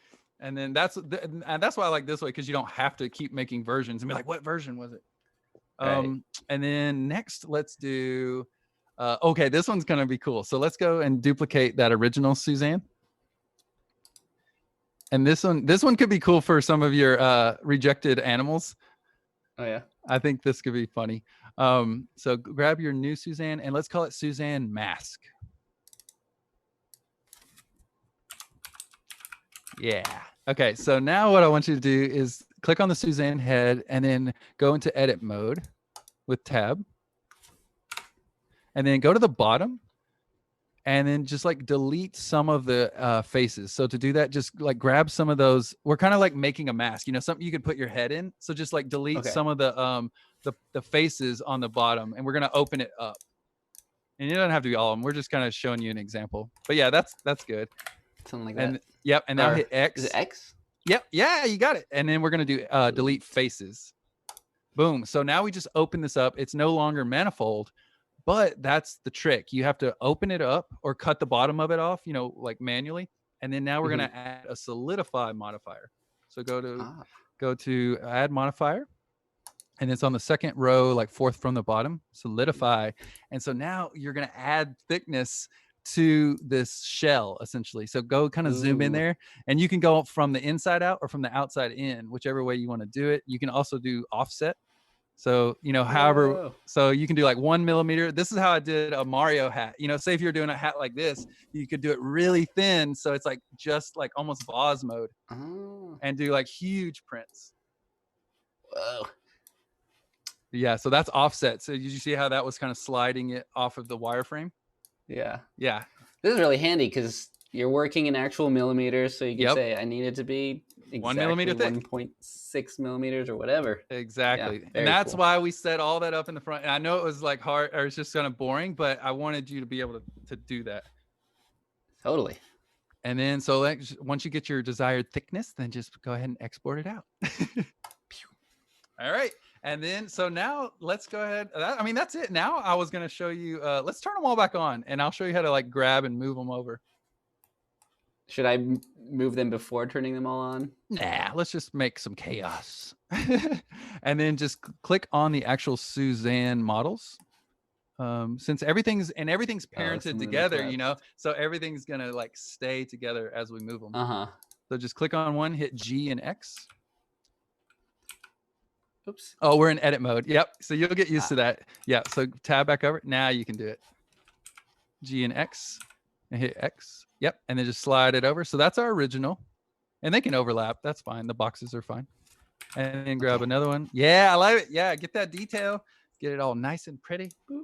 And then that's why I like this way, because you don't have to keep making versions and be like, what version was it? And then next, let's do, okay, this one's going to be cool. So let's go and duplicate that original Suzanne. And this one could be cool for some of your rejected animals. Oh yeah. I think this could be funny. So grab your new Suzanne and let's call it Suzanne Mask. Yeah. Okay. So now what I want you to do is click on the Suzanne head and then go into edit mode with tab. And then go to the bottom and then just like delete some of the faces. So to do that, just like grab some of those. We're kind of like making a mask, you know, something you could put your head in. So just like delete some of the faces on the bottom, and we're going to open it up. And it doesn't have to be all of them. We're just kind of showing you an example. But yeah, that's good. Something like that. Yep. And now hit X. Is it X? Yep. Yeah, you got it. And then we're going to do delete faces. Boom. So now we just open this up. It's no longer manifold, but that's the trick. You have to open it up or cut the bottom of it off, you know, like manually. And then now we're going to add a solidify modifier. So go to add modifier. And it's on the second row, like fourth from the bottom, solidify. And so now you're going to add thickness to this shell, essentially. So go kind of zoom in there, and you can go from the inside out or from the outside in, whichever way you want to do it. You can also do offset. So, you know, however, so you can do like 1 millimeter. This is how I did a Mario hat. You know, say if you're doing a hat like this, you could do it really thin. So it's like just like almost Boz mode and do like huge prints. Whoa. Yeah, so that's offset. So did you see how that was kind of sliding it off of the wireframe? Yeah. Yeah. This is really handy because you're working in actual millimeters, so you can say I need it to be exactly 1 millimeter thick, 1.6 millimeters or whatever. Exactly. Yeah, and that's why we set all that up in the front. And I know it was like hard, or it's just kind of boring, but I wanted you to be able to do that. Totally. And then so like, once you get your desired thickness, then just go ahead and export it out. All right. And then, so now let's go ahead. I mean, that's it. Now I was going to show you, let's turn them all back on, and I'll show you how to like grab and move them over. Should I move them before turning them all on? Nah, let's just make some chaos. And then just click on the actual Suzanne models. Since everything's parented together, you know, so everything's going to like stay together as we move them. So just click on one, hit G and X. Oops. Oh, we're in edit mode. Yep. So you'll get used to that. Yeah. So tab back over. Now you can do it. G and X and hit X. Yep. And then just slide it over. So that's our original. And they can overlap. That's fine. The boxes are fine. And then grab another one. Yeah, I like it. Yeah. Get that detail. Get it all nice and pretty. Boop.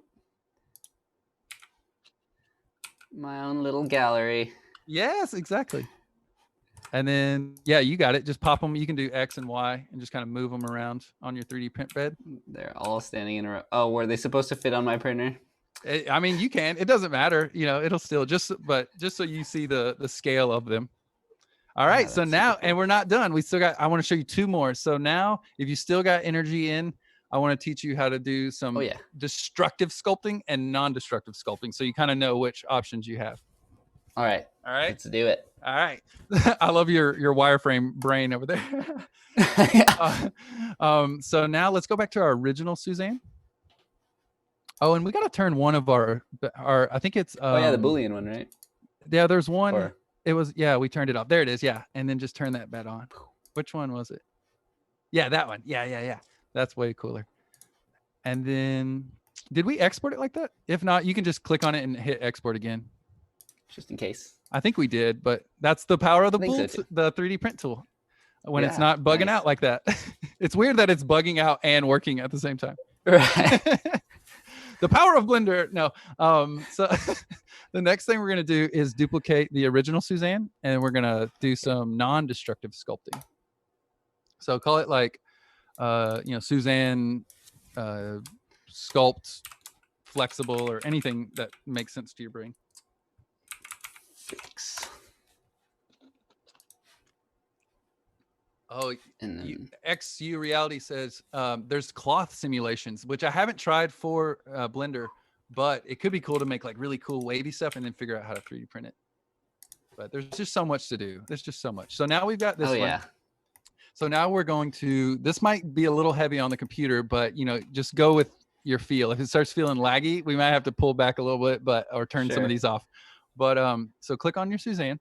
My own little gallery. Yes, exactly. And then, yeah, you got it. Just pop them. You can do X and Y and just kind of move them around on your 3D print bed. They're all standing in a row. Oh, were they supposed to fit on my printer? I mean, you can. It doesn't matter. You know, it'll still just so you see the scale of them. All right. So now, and we're not done. We still got, I want to show you 2 more. So now, if you still got energy in, I want to teach you how to do some destructive sculpting and non-destructive sculpting. So you kind of know which options you have. All right. Let's do it. All right. I love your wireframe brain over there. So now let's go back to our original Suzanne. Oh, and we got to turn one of our I think it's the Boolean one, right? Yeah, there's one. It was, we turned it off. There it is. Yeah. And then just turn that back on. Which one was it? Yeah, that one. Yeah. That's way cooler. And then did we export it like that? If not, you can just click on it and hit export again. Just in case. I think we did, but that's the power of the the 3D print tool when it's not bugging out like that. It's weird that it's bugging out and working at the same time. Right. The power of Blender. No. So the next thing we're going to do is duplicate the original Suzanne, and we're going to do some non-destructive sculpting. So call it like, Suzanne sculpt flexible or anything that makes sense to your brain. Fix. Oh, XU Reality says there's cloth simulations, which I haven't tried for Blender, but it could be cool to make like really cool wavy stuff and then figure out how to 3D print it. But there's just so much to do. There's just so much. So now we've got this one. Yeah. So now we're going to, this might be a little heavy on the computer, but just go with your feel. If it starts feeling laggy, we might have to pull back a little bit, or turn some of these off. But so click on your Suzanne.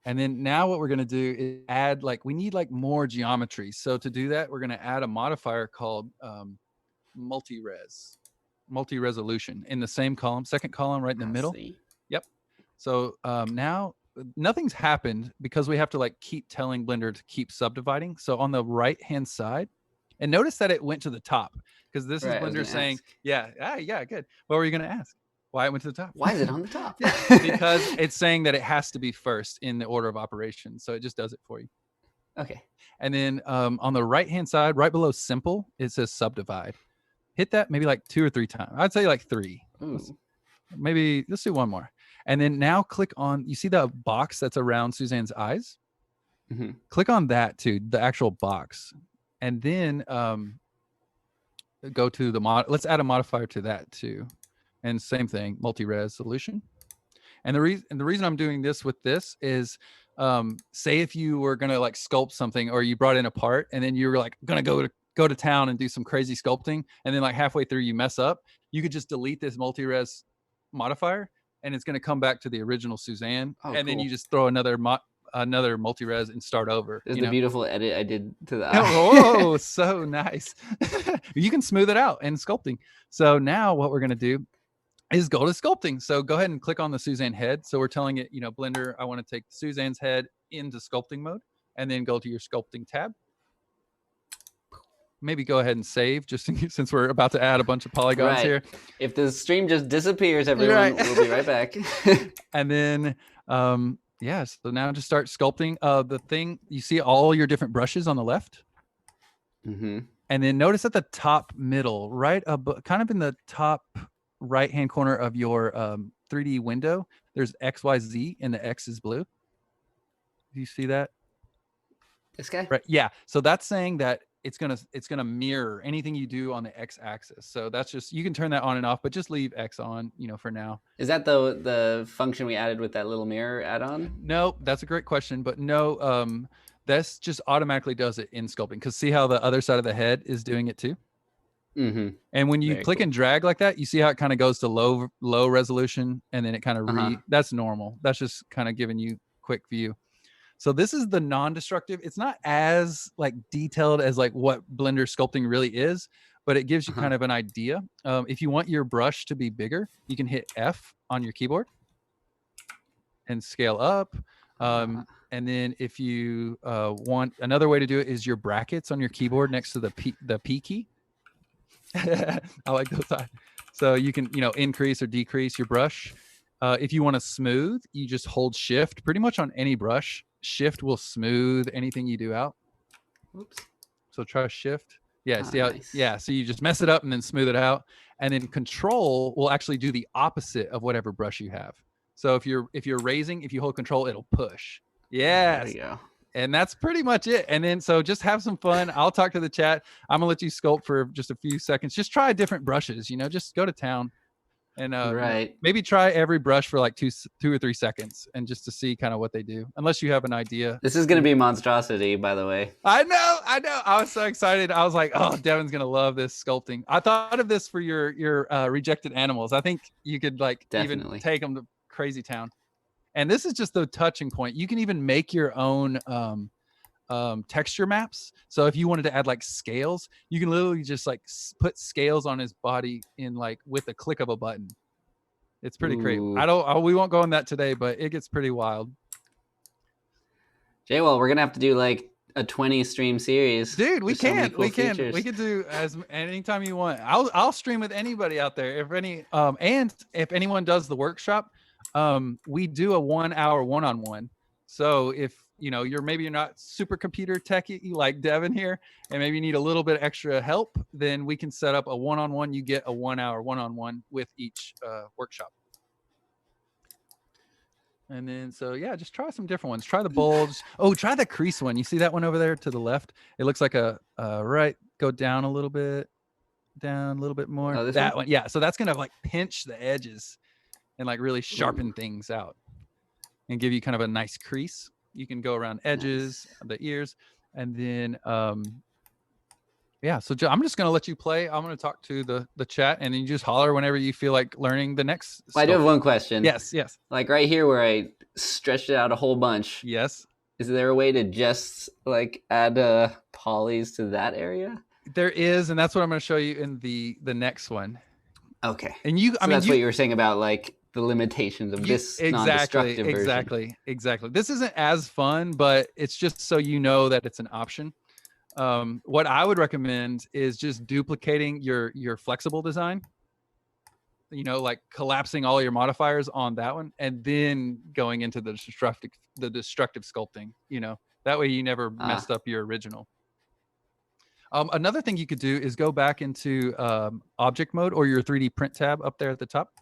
And then now what we're going to do is add, we need more geometry. So to do that, we're going to add a modifier called multi-resolution in the same column, second column right in the middle. Yep. So now nothing's happened because we have to keep telling Blender to keep subdividing. So on the right-hand side, and notice that it went to the top because this is Blender saying, good. What were you going to ask? Why it went to the top? Why is it on the top? Because it's saying that it has to be first in the order of operations. So it just does it for you. Okay. And then on the right-hand side, right below simple, it says subdivide. Hit that maybe 2 or 3 times. I'd say 3. Maybe let's do 1 more. And then now click on, you see the box that's around Suzanne's eyes? Mm-hmm. Click on that too, the actual box. And then go to the let's add a modifier to that too. And same thing, multi-resolution. And the reason I'm doing this with this is, say if you were gonna like sculpt something, or you brought in a part, and then you were like gonna go to town and do some crazy sculpting, and then like halfway through you mess up, you could just delete this multi-res modifier, and it's gonna come back to the original Suzanne, and then you just throw another multi-res and start over. There's the beautiful edit I did to the eye. Whoa, so nice. You can smooth it out in sculpting. So now what we're gonna do is go to sculpting. So go ahead and click on the Suzanne head. So we're telling it, Blender, I want to take Suzanne's head into sculpting mode, and then go to your sculpting tab. Maybe go ahead and save, just since we're about to add a bunch of polygons here. If the stream just disappears, everyone, we'll be right back. And then, yeah, so now just start sculpting. The thing, you see all your different brushes on the left. Mm-hmm. And then notice at the top middle, right above, kind of in the top right-hand corner of your 3D window, there's XYZ, and the X is blue. Do you see that? This guy? Right. Yeah. So that's saying that it's gonna mirror anything you do on the X-axis. So that's just, you can turn that on and off, but just leave X on, for now. Is that the function we added with that little mirror add-on? No, that's a great question, but no. This just automatically does it in sculpting, because see how the other side of the head is doing it too. Mm-hmm. And when you click and drag like that, you see how it kind of goes to low resolution, and then it kind of that's normal. That's just kind of giving you quick view. So this is the non-destructive. It's not as like detailed as like what Blender sculpting really is, but it gives you kind of an idea. If you want your brush to be bigger, you can hit F on your keyboard and scale up. And then if you want, another way to do it is your brackets on your keyboard next to the P key. I like those. So you can, increase or decrease your brush. If you want to smooth, you just hold Shift pretty much on any brush. Shift will smooth anything you do out. Oops. So try Shift. Yeah. See how? Nice. Yeah. So you just mess it up and then smooth it out, and then Control will actually do the opposite of whatever brush you have. So if you're raising, if you hold Control, it'll push. Yes. There you go. And that's pretty much it. And then, so just have some fun. I'll talk to the chat. I'm gonna let you sculpt for just a few seconds. Just try different brushes, just go to town, and maybe try every brush for like 2 or 3 seconds, and just to see kind of what they do, unless you have an idea. This is going to be a monstrosity, by the way. I know. I was so excited. I was like, oh, Devin's going to love this sculpting. I thought of this for your rejected animals. I think you could even take them to crazy town. And this is just the touching point. You can even make your own texture maps. So if you wanted to add like scales, you can literally just like put scales on his body in like with a click of a button. It's pretty great. We won't go on that today, but it gets pretty wild. JWall, we're gonna have to do like a 20 stream series. Dude, we can do as anytime you want. I'll stream with anybody out there. And if anyone does the workshop, we do a 1 hour one-on-one. So if you're not super computer techy like Devin here, and maybe you need a little bit extra help, then we can set up a one-on-one. You get a 1 hour one-on-one with each workshop. And then, so yeah, just try some different ones. Try the bulge. Oh, try the crease one. You see that one over there to the left? It looks like right. Go down a little bit, down a little bit more. Oh, that one. Yeah. So that's going to like pinch the edges and like really sharpen things out and give you kind of a nice crease. You can go around edges, the ears, and then, yeah. So I'm just going to let you play. I'm going to talk to the chat, and then you just holler whenever you feel like learning the next. Well, I do have one question. Yes. Like right here where I stretched it out a whole bunch. Yes. Is there a way to just like add polys to that area? There is, and that's what I'm going to show you in the next one. Okay. And that's what you were saying about like the limitations of this non-destructive version. Exactly. This isn't as fun, but it's just so you know that it's an option. What I would recommend is just duplicating your flexible design, like collapsing all your modifiers on that one, and then going into the destructive sculpting, that way you never messed up your original. Another thing you could do is go back into object mode or your 3D print tab up there at the top.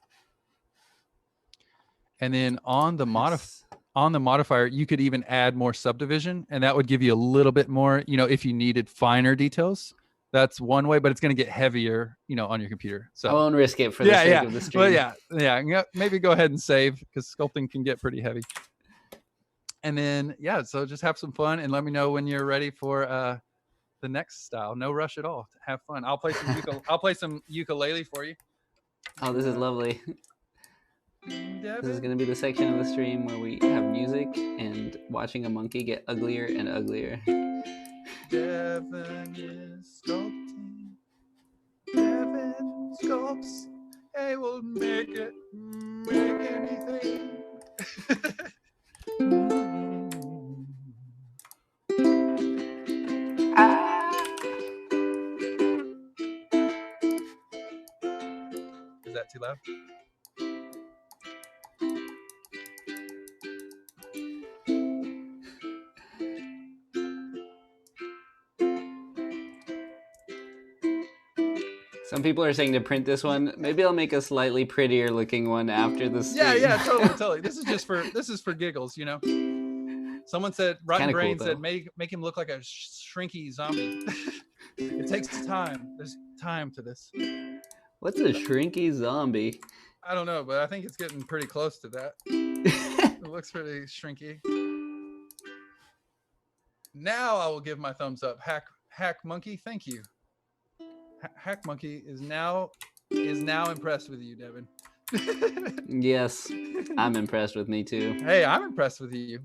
And then on the modifier, you could even add more subdivision, and that would give you a little bit more, if you needed finer details. That's one way, but it's going to get heavier, you know, on your computer. So I won't risk it for the sake of the stream. Well, yeah. Maybe go ahead and save, because sculpting can get pretty heavy. And then, yeah, so just have some fun and let me know when you're ready for the next style. No rush at all. Have fun. I'll play some ukulele for you. Oh, this is lovely. This is going to be the section of the stream where we have music and watching a monkey get uglier and uglier. Devin is sculpting. Devin sculpts. They will make anything. Is that too loud? Some people are saying to print this one. Maybe I'll make a slightly prettier looking one after the stream. Yeah, totally. This is for giggles, you know. Someone said, Rotten Brain said, make him look like a shrinky zombie. It takes time. There's time to this. What's a shrinky zombie? I don't know, but I think it's getting pretty close to that. It looks pretty shrinky. Now I will give my thumbs up. Hack Monkey, thank you. Hack Monkey is now impressed with you, Devin. Yes, I'm impressed with me too. Hey, I'm impressed with you.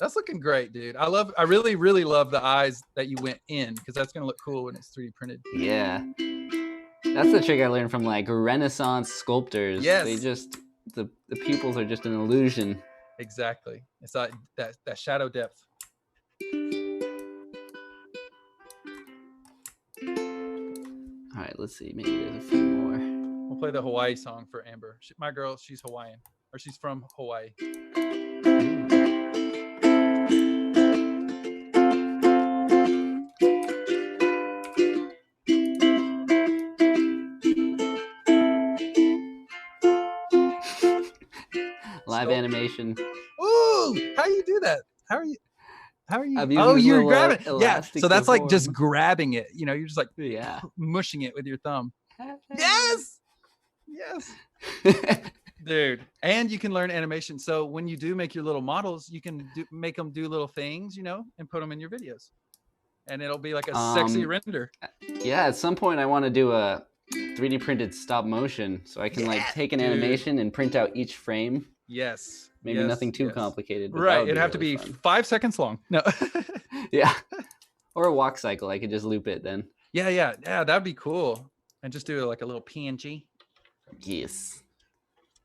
That's looking great, dude. I really, really love the eyes that you went in, because that's gonna look cool when it's 3D printed. Yeah, that's the trick I learned from like Renaissance sculptors. Yes, they just the pupils are just an illusion. Exactly. It's like that shadow depth. All right, let's see. Maybe there's a few more. We'll play the Hawaii song for Amber. My girl, she's Hawaiian, or she's from Hawaii. Live animation. Ooh, how do you do that? How are you? Oh, you're grabbing it. Yeah. So that's before. Like just grabbing it. You know, you're just like mushing it with your thumb. Yes. Dude. And you can learn animation. So when you do make your little models, you can make them do little things, you know, and put them in your videos. And it'll be like a sexy render. Yeah. At some point I want to do a 3D printed stop motion, so I can like take an animation and print out each frame. Yes. Maybe nothing too complicated. Right. It'd have to be 5 seconds long. No. Yeah. Or a walk cycle. I could just loop it then. Yeah. That'd be cool. And just do like a little PNG. Yes.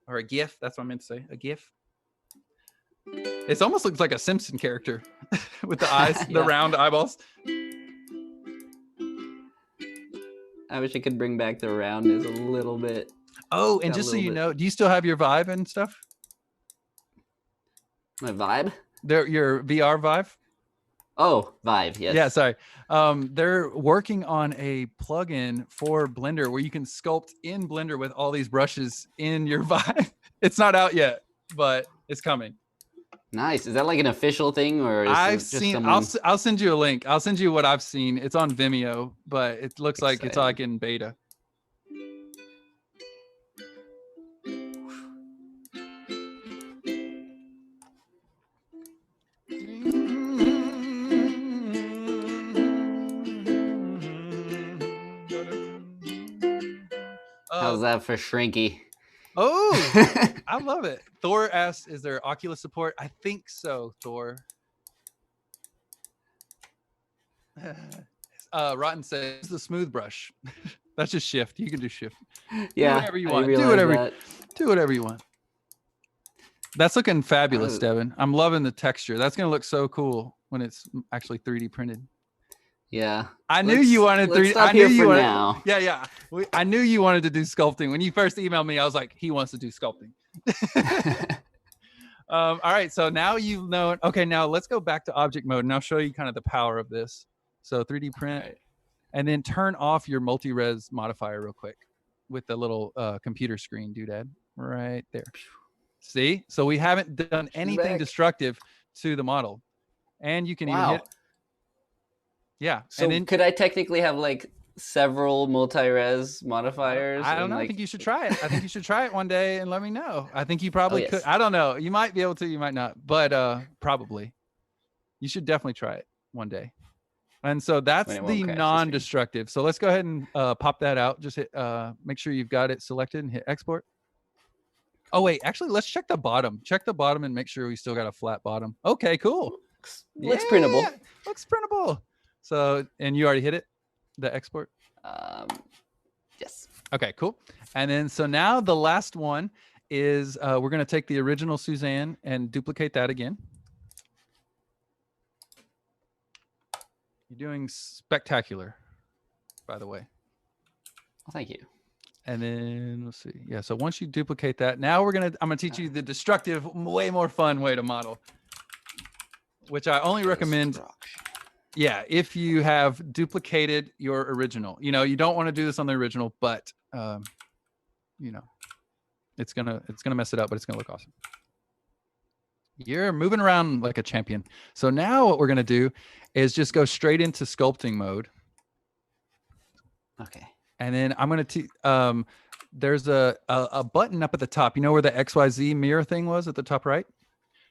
Or a GIF. That's what I meant to say. A GIF. It almost looks like a Simpson character with the eyes, the round eyeballs. I wish I could bring back the roundness a little bit. Oh, and just so you know, do you still have your Vive and stuff? My Vibe? Your VR Vive? Oh, Vive, yes. Yeah, sorry. They're working on a plugin for Blender where you can sculpt in Blender with all these brushes in your Vive. It's not out yet, but it's coming. Nice. Is that like an official thing, or is I've just seen? someone... I'll send you a link. I'll send you what I've seen. It's on Vimeo, but it looks like it's like in beta. How's that for Shrinky? Oh, I love it. Thor asks, is there Oculus support? I think so, Thor. Rotten says the smooth brush. That's just shift. You can do shift. Yeah. Do whatever you want. Do whatever you want. That's looking fabulous, Devin. I'm loving the texture. That's going to look so cool when it's actually 3D printed. Yeah. I knew you wanted 3D. I knew you wanted now. Yeah. I knew you wanted to do sculpting. When you first emailed me, I was like, he wants to do sculpting. All right. So now you've known. Okay, now let's go back to object mode and I'll show you kind of the power of this. So 3D print, and then turn off your multi-res modifier real quick with the little computer screen doodad right there. See? So we haven't done anything destructive to the model. And you can even hit. Yeah. So and then could I technically have like several multi-res modifiers? I don't And know. I like, think you should try it. I think you should try it one day and let me know. I think you probably could. yes. I don't know. You might be able to, you might not, but probably. You should definitely try it one day. And so that's When it won't the crash the screen. non-destructive. So let's go ahead and pop that out. Just hit, make sure you've got it selected and hit export. Oh wait, actually, let's check the bottom. Check the bottom and make sure we still got a flat bottom. Okay, cool. Looks printable. Looks printable. So, and you already hit it, the export. Yes. Okay, cool. And then so now the last one is we're going to take the original Suzanne and duplicate that again. You're doing spectacular, by the way. Well, thank you. And then let's see. Yeah. So once you duplicate that, now I'm gonna teach you the destructive, way more fun way to model, which I only recommend. Yeah, if you have duplicated your original, you know, you don't want to do this on the original, but you know, it's gonna mess it up, but it's gonna look awesome. You're moving around like a champion. So now what we're gonna do is just go straight into sculpting mode. Okay. And then I'm gonna there's a button up at the top. You know where the XYZ mirror thing was at the top right?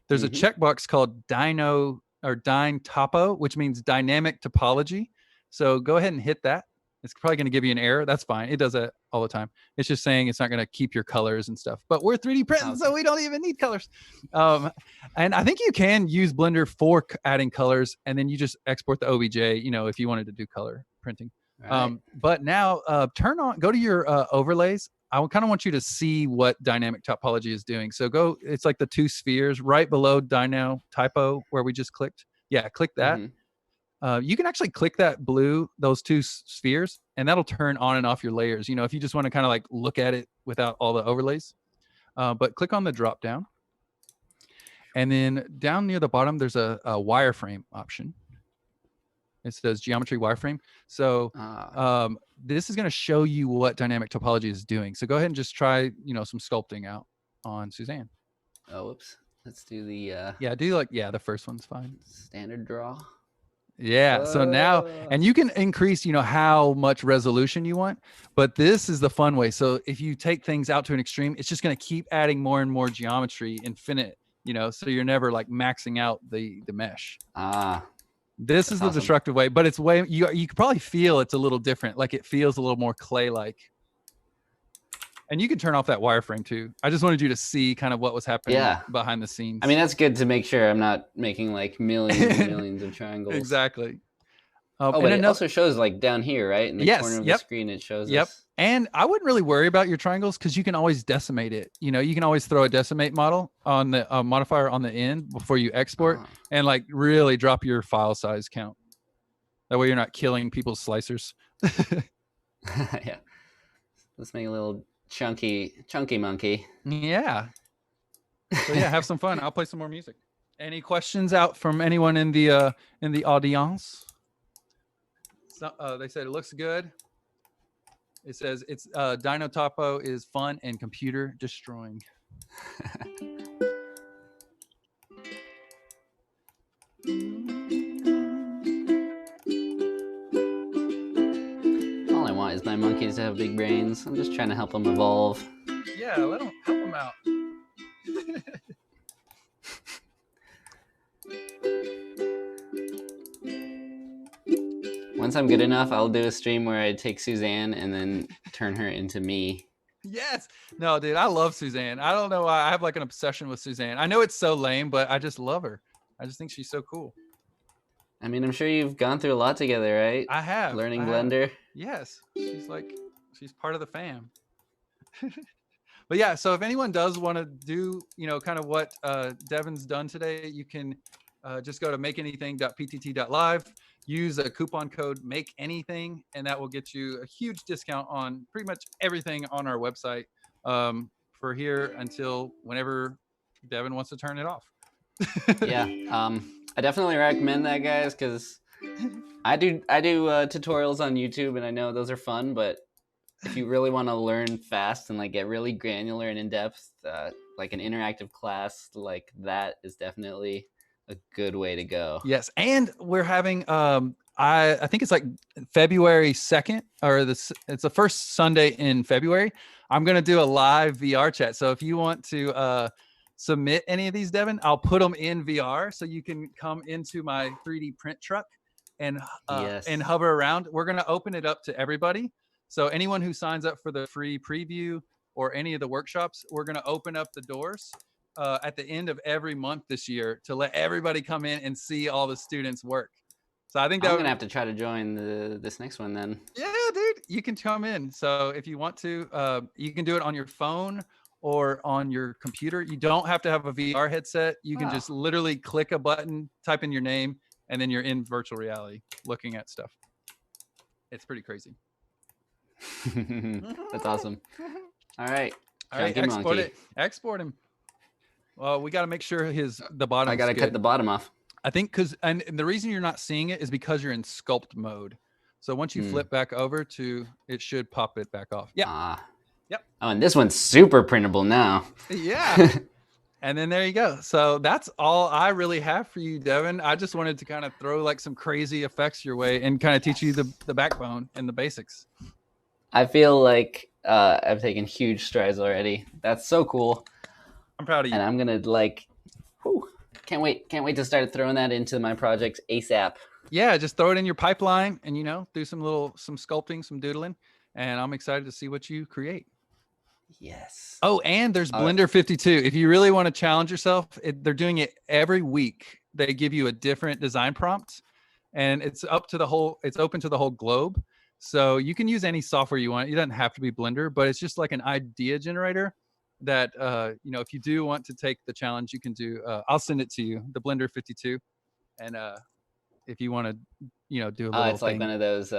There's a checkbox called Dyno or Dyne Topo, which means dynamic topology. So go ahead and hit that. It's probably going to give you an error. That's fine. It does that all the time. It's just saying it's not going to keep your colors and stuff. But we're 3D printing, so we don't even need colors. And I think you can use Blender for adding colors, and then you just export the OBJ, you know, if you wanted to do color printing. Right. But now go to your overlays. I kind of want you to see what dynamic topology is doing. So it's like the two spheres right below Dyno Typo where we just clicked. Yeah, click that. You can actually click that those two spheres, and that'll turn on and off your layers. You know, if you just want to kind of like look at it without all the overlays. But click on the drop down. And then down near the bottom, there's a wireframe option. It says geometry wireframe. So this is going to show you what dynamic topology is doing. So go ahead and just try, you know, some sculpting out on Suzanne. Oh, whoops. Let's do the the first one's fine. Standard draw. Yeah. So now, and you can increase, you know, how much resolution you want, but this is the fun way. So if you take things out to an extreme, it's just going to keep adding more and more geometry, infinite, you know, so you're never like maxing out the mesh. This is the destructive way, but it's way, you can probably feel it's a little different. Like it feels a little more clay-like. And you can turn off that wireframe too. I just wanted you to see kind of what was happening behind the scenes. I mean, that's good to make sure I'm not making like millions and millions of triangles. Exactly. But it also shows like down here, right? In the corner of the screen, it shows us. And I wouldn't really worry about your triangles because you can always decimate it. You know, you can always throw a decimate model on the modifier on the end before you export and like really drop your file size count. That way you're not killing people's slicers. Yeah. Let's make a little chunky monkey. Yeah. So yeah, have some fun. I'll play some more music. Any questions out from anyone in the audience? So, they said it looks good. It says it's Dyno Topo is fun and computer destroying. All I want is my monkeys to have big brains. I'm just trying to help them evolve. Yeah, help them out. Once I'm good enough, I'll do a stream where I take Suzanne and then turn her into me. Yes. No, dude, I love Suzanne. I don't know why. I have like an obsession with Suzanne. I know it's so lame, but I just love her. I just think she's so cool. I mean, I'm sure you've gone through a lot together, right? I have. Learning Blender. Yes. She's part of the fam. But yeah, so if anyone does want to do, you know, kind of what Devin's done today, you can just go to makeanything.ptt.live. Use a coupon code MakeAnything, and that will get you a huge discount on pretty much everything on our website for here until whenever Devin wants to turn it off. Yeah, I definitely recommend that, guys, because I do tutorials on YouTube, and I know those are fun, but if you really want to learn fast and like get really granular and in depth, like an interactive class like that is definitely a good way to go. Yes, and we're having I think it's like February 2nd, or it's the first Sunday in February. I'm going to do a live VR chat. So if you want to submit any of these, Devin, I'll put them in VR so you can come into my 3D print truck and Yes. hover around. We're going to open it up to everybody. So anyone who signs up for the free preview or any of the workshops, we're going to open up the doors at the end of every month this year to let everybody come in and see all the students' work. So I think I'm gonna have to try to join this next one then. Yeah, dude, you can come in. So if you want to, you can do it on your phone or on your computer. You don't have to have a VR headset. You can just literally click a button, type in your name, and then you're in virtual reality looking at stuff. It's pretty crazy. That's awesome. All right. All right, export it. Export him. Well, we got to make sure the bottom. I got to cut the bottom off. I think and the reason you're not seeing it is because you're in sculpt mode. So once you flip back over to, it should pop it back off. Yeah. Yep. Oh, and this one's super printable now. Yeah. And then there you go. So that's all I really have for you, Devin. I just wanted to kind of throw like some crazy effects your way and kind of teach you the backbone and the basics. I feel like I've taken huge strides already. That's so cool. I'm proud of you. And I'm going to can't wait to start throwing that into my projects ASAP. Yeah, just throw it in your pipeline and, do some sculpting, some doodling. And I'm excited to see what you create. Yes. Oh, and there's Blender 52. If you really want to challenge yourself, they're doing it every week. They give you a different design prompt, and it's open to the whole globe. So you can use any software you want. It doesn't have to be Blender, but it's just like an idea generator that, if you do want to take the challenge, you can do. I'll send it to you, the Blender 52. And if you want to, do a little it's like one of those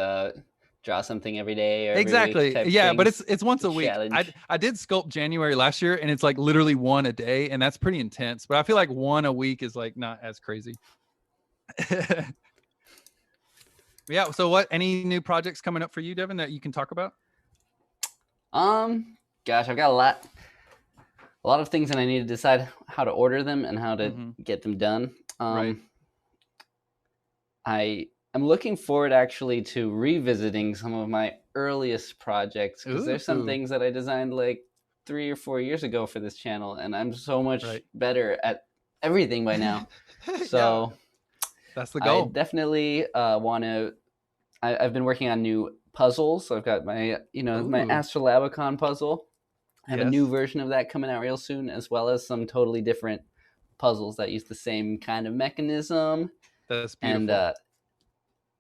draw something every day or exactly. Every week Yeah, things. but it's once a week. Challenge. I did sculpt January last year, and it's like literally one a day, and that's pretty intense. But I feel like one a week is like not as crazy. Yeah. So any new projects coming up for you, Devin, that you can talk about? Gosh, I've got a lot of things, and I need to decide how to order them and how to get them done. Right. I'm looking forward actually to revisiting some of my earliest projects, because there's some things that I designed like 3 or 4 years ago for this channel, and I'm so much better at everything by now. So that's the goal. I definitely want to. I've been working on new puzzles. So I've got my my Astrolabicon puzzle. I have a new version of that coming out real soon, as well as some totally different puzzles that use the same kind of mechanism. That's beautiful. And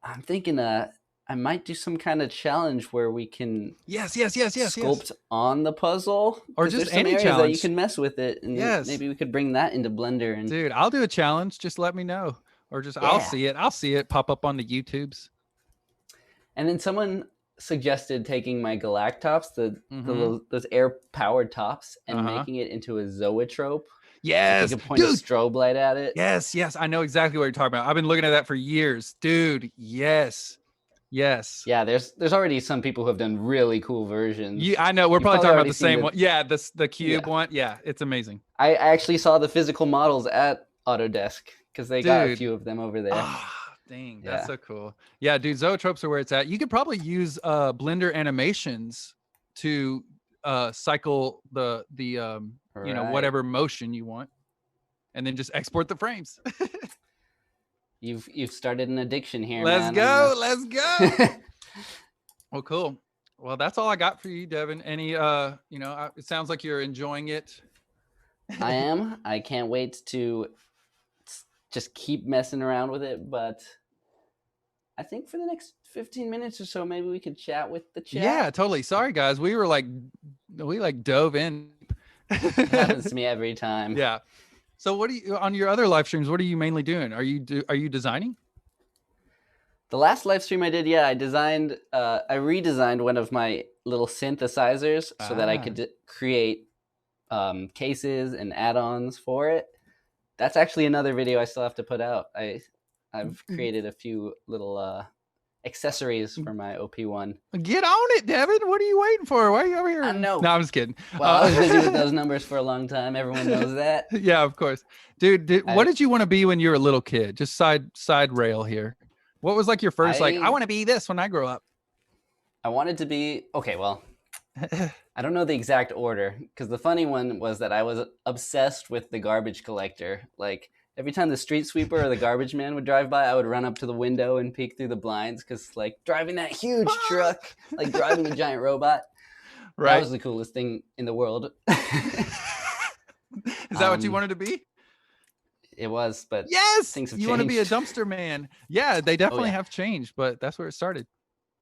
I'm thinking I might do some kind of challenge where we can sculpt on the puzzle, or just any areas challenge that you can mess with it, and maybe we could bring that into Blender. And dude, I'll do a challenge. Just let me know, or just I'll see it pop up on the YouTubes. And then someone suggested taking my Galactops, those air powered tops, and making it into a zoetrope. Yes, so you can point a strobe light at it. Yes, I know exactly what you're talking about. I've been looking at that for years, dude. Yes. Yeah, there's already some people who have done really cool versions. I know. We're probably talking about the same one. Yeah, the cube one. Yeah, it's amazing. I actually saw the physical models at Autodesk because they got a few of them over there. Dang, that's so cool. Yeah, dude, zoetropes are where it's at. You could probably use Blender animations to cycle the whatever motion you want, and then just export the frames. You've started an addiction here. Let's go. Well, cool. Well, that's all I got for you, Devin. Any it sounds like you're enjoying it. I am. I can't wait to just keep messing around with it, but I think for the next 15 minutes or so, maybe we could chat with the chat. Yeah, totally. Sorry, guys. We dove in. It happens to me every time. Yeah. So what on your other live streams, what are you mainly doing? Are you designing? The last live stream I did, I redesigned one of my little synthesizers so that I could create cases and add-ons for it. That's actually another video I still have to put out. I've created a few little accessories for my OP1. Get on it, Devin. What are you waiting for? Why are you over here? I know. No, I'm just kidding. Well, I was busy with those numbers for a long time. Everyone knows that. Yeah, of course. Dude, what did you want to be when you were a little kid? Just side rail here. What was like your first, like, I I want to be this when I grow up? I wanted to be okay. Well, I don't know the exact order because the funny one was that I was obsessed with the garbage collector. Like every time the street sweeper or the garbage man would drive by, I would run up to the window and peek through the blinds because like driving that huge truck, like driving a giant robot, that Right. was the coolest thing in the world. Is that what you wanted to be? It was, but Yes, things have you want to be a changed. dumpster man. Yeah, they Oh definitely yeah. have changed, but that's where it started.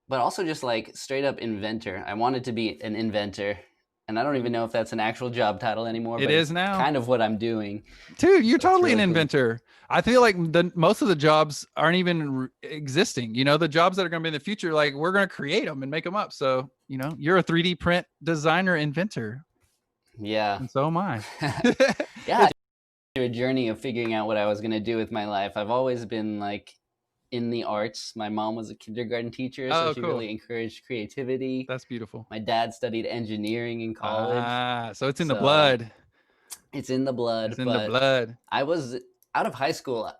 But also just like straight up inventor. I wanted to be an inventor. And I don't even know if that's an actual job title anymore, It but is it's now. kind of what I'm doing. Dude, you're So it's totally an really cool. inventor. I feel like most of the jobs aren't even existing. You know, the jobs that are going to be in the future, like we're going to create them and make them up. So, you know, you're a 3D print designer inventor. Yeah. And so am I. Yeah. A journey of figuring out what I was going to do with my life. I've always been like in the arts. My mom was a kindergarten teacher, so she cool. really encouraged creativity. That's beautiful. My dad studied engineering in college. So it's in the blood. It's in the blood. It's in the blood. I was out of high school.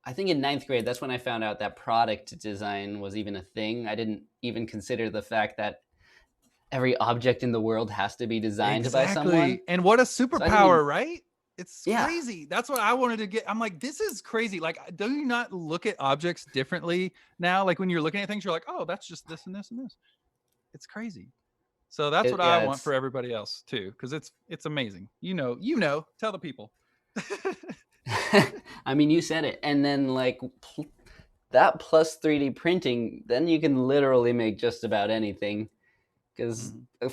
I think in 9th grade, that's when I found out that product design was even a thing. I didn't even consider the fact that every object in the world has to be designed by someone. And what a superpower, right? It's crazy. That's what I wanted to get. I'm like, this is crazy. Like, do you not look at objects differently now? Like when you're looking at things, you're like, oh, that's just this and this and this. It's crazy. So that's what I want for everybody else too, because it's amazing. You know, tell the people. I mean, you said it. And then like that plus 3D printing, then you can literally make just about anything. Because a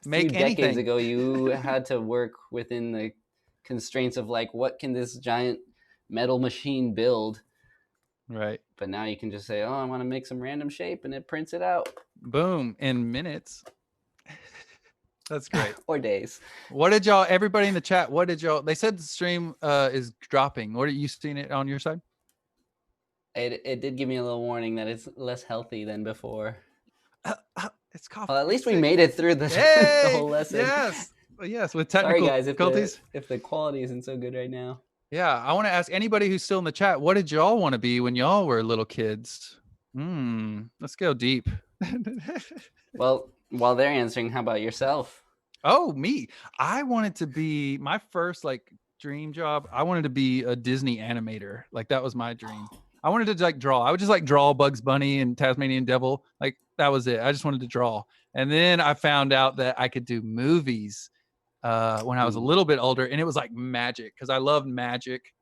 few decades ago, you had to work within the constraints of like, what can this giant metal machine build? Right. But now you can just say, oh, I want to make some random shape, and it prints it out. Boom, in minutes. That's great. Or days. What did y'all, everybody in the chat, what did y'all, they said the stream is dropping. What are you seeing it on your side? It did give me a little warning that it's less healthy than before. It's coffee. Well, at least we made it through the whole lesson. Yes, with technical difficulties. If the quality isn't so good right now. Yeah, I want to ask anybody who's still in the chat, what did y'all want to be when y'all were little kids? Let's go deep. Well, while they're answering, how about yourself? Oh, me. I wanted to be, my first like dream job, I wanted to be a Disney animator. Like that was my dream. I wanted to like draw. I would just like draw Bugs Bunny and Tasmanian Devil. Like that was it. I just wanted to draw. And then I found out that I could do movies when I was a little bit older, and it was like magic because I loved magic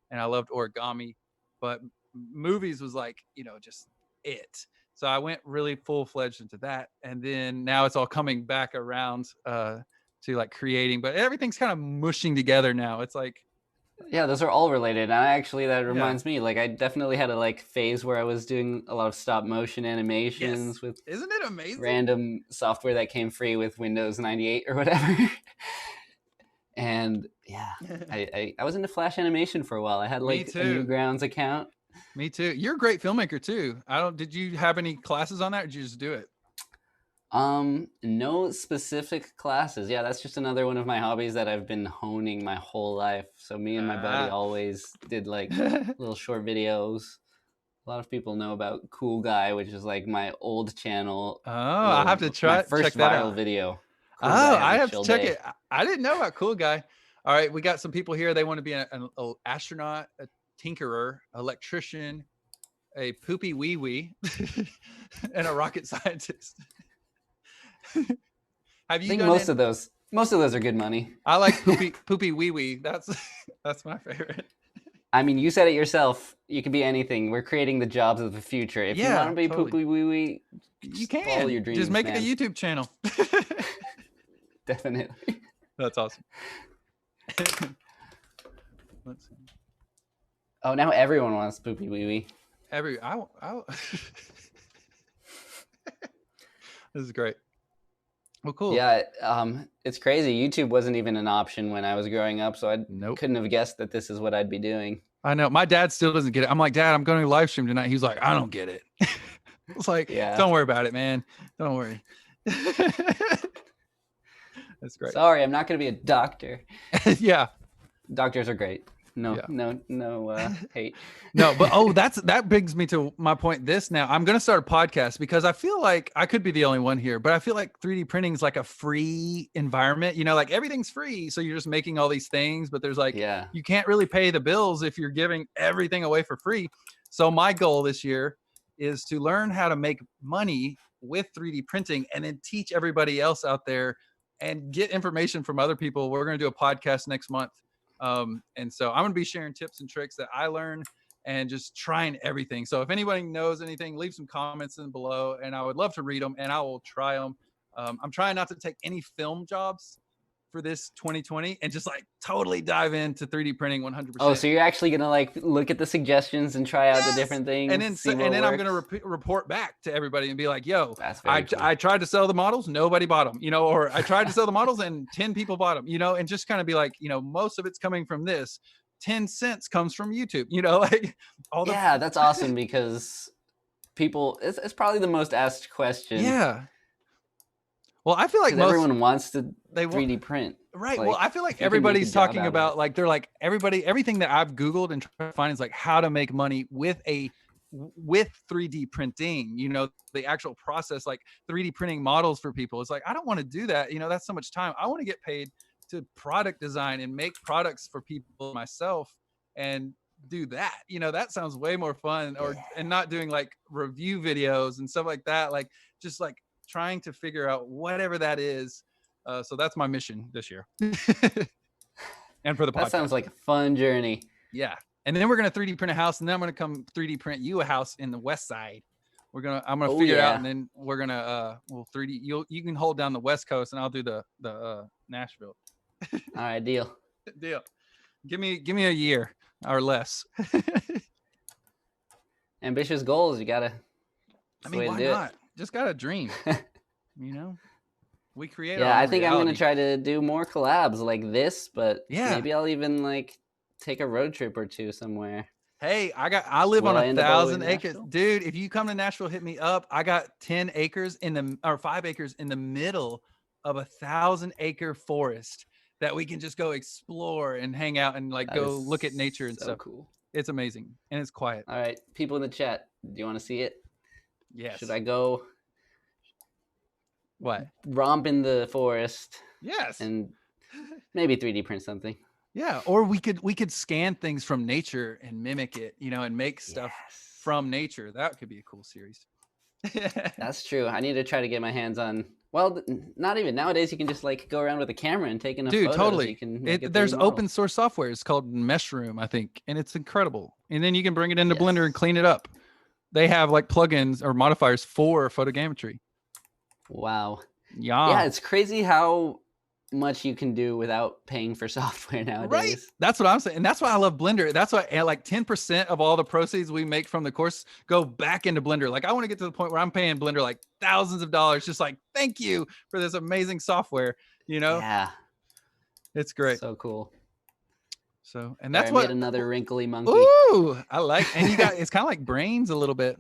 and I loved origami, but movies was like, you know, just it. So I went really full-fledged into that, and then now it's all coming back around to like creating, but everything's kind of mushing together now. It's like, yeah, those are all related. And actually, that reminds me, like I definitely had a like phase where I was doing a lot of stop motion animations with, isn't it amazing? Random software that came free with Windows 98 or whatever. And yeah, I was into Flash animation for a while. I had like a Newgrounds account. Me too. You're a great filmmaker too. Did you have any classes on that, or did you just do it? No specific classes. Yeah, that's just another one of my hobbies that I've been honing my whole life. So me and my buddy always did like little short videos. A lot of people know about Cool Guy, which is like my old channel. Oh, I have to try my first check that viral out. video. Cool I have to check it. I didn't know about Cool Guy. All right, we got some people here. They want to be an astronaut, a tinkerer, electrician, a poopy wee wee, and a rocket scientist. I think most of those are good money. I like poopy wee wee. That's my favorite. I mean, you said it yourself. You can be anything. We're creating the jobs of the future. If you want to be poopy wee wee, you can. Follow your dreams, just make it a YouTube channel. Definitely. That's awesome. Let's see. Oh, now everyone wants poopy wee wee. This is great. Well, cool. Yeah, it's crazy. YouTube wasn't even an option when I was growing up, so I couldn't have guessed that this is what I'd be doing. I know. My dad still doesn't get it. I'm like, Dad, I'm going to live stream tonight. He's like, I don't get it. It's like, don't worry about it, man. Don't worry. That's great. Sorry, I'm not going to be a doctor. Yeah. Doctors are great. No, Yeah. no hate. No, but that brings me to my point. Now I'm going to start a podcast because I feel like I could be the only one here, but I feel like 3D printing is like a free environment. You know, like everything's free, so you're just making all these things, but there's like Yeah. you can't really pay the bills if you're giving everything away for free. So my goal this year is to learn how to make money with 3D printing and then teach everybody else out there and get information from other people. We're going to do a podcast next month. And so I'm going to be sharing tips and tricks that I learn and just trying everything. So if anybody knows anything, leave some comments in below and I would love to read them and I will try them. I'm trying not to take any film jobs for this 2020 and just like totally dive into 3D printing 100%. Oh, so you're actually gonna like look at the suggestions and try out the different things, and then I'm gonna report back to everybody and be like, "Yo, cool. I tried to sell the models, nobody bought them, you know, or I tried to sell the models and 10 people bought them, you know, and just kind of be like, you know, most of it's coming from this, 10 cents comes from YouTube, you know, like all the that's awesome because people it's probably the most asked question. Yeah. Well, I feel like everyone wants to 3D print. Right. Like, well, I feel like everybody's talking about like they're like everything that I've Googled and tried to find is like how to make money with 3D printing, you know, the actual process, like 3D printing models for people. It's like, I don't want to do that. You know, that's so much time. I want to get paid to product design and make products for people myself and do that. You know, that sounds way more fun and not doing like review videos and stuff like that. Like just like trying to figure out whatever that is. So that's my mission this year. And for the podcast. That sounds like a fun journey. Yeah. And then we're going to 3D print a house and then I'm going to come 3D print you a house in the West Side. I'm going to figure it out and then we're going to, we'll 3D, you can hold down the West Coast and I'll do the Nashville. All right. Deal. Give me a year or less. Ambitious goals. You got to, why not? Just got to dream, you know? We create. Yeah, I think I'm gonna try to do more collabs like this, but maybe I'll even like take a road trip or two somewhere. Hey, I live on 1,000 acres, dude. If you come to Nashville, hit me up. I got 10 acres or 5 acres in the middle of 1,000-acre forest that we can just go explore and hang out and like go look at nature and stuff. Cool. It's amazing and it's quiet. All right, people in the chat, do you want to see it? Yes. Should I go? What? Romp in the forest. Yes. And maybe 3D print something. Yeah, or we could scan things from nature and mimic it, you know, and make stuff from nature. That could be a cool series. That's true. I need to try to get my hands on. Well, not even nowadays. You can just like go around with a camera and take enough photos. Totally. You can there's open source software. It's called Meshroom, I think, and it's incredible. And then you can bring it into Blender and clean it up. They have like plugins or modifiers for photogrammetry. Wow. Yeah, it's crazy how much you can do without paying for software nowadays. Right. That's what I'm saying. And that's why I love Blender. That's why like 10% of all the proceeds we make from the course go back into Blender. Like I want to get to the point where I'm paying Blender like thousands of dollars, just like, thank you for this amazing software, you know? Yeah. It's great. So cool. So, and that's what another wrinkly monkey. Ooh, I like, and you got, it's kind of like brains a little bit.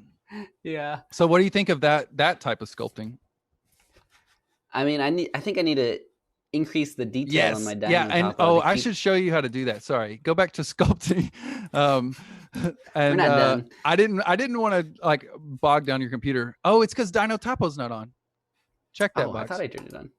Yeah. So what do you think of that type of sculpting? I mean, I think I need to increase the detail on my dino. Yeah, and I should show you how to do that. Sorry, go back to sculpting. And we're not done. I didn't want to like bog down your computer. Oh, it's because Dino Topo's not on. Check that box. I thought I turned it on.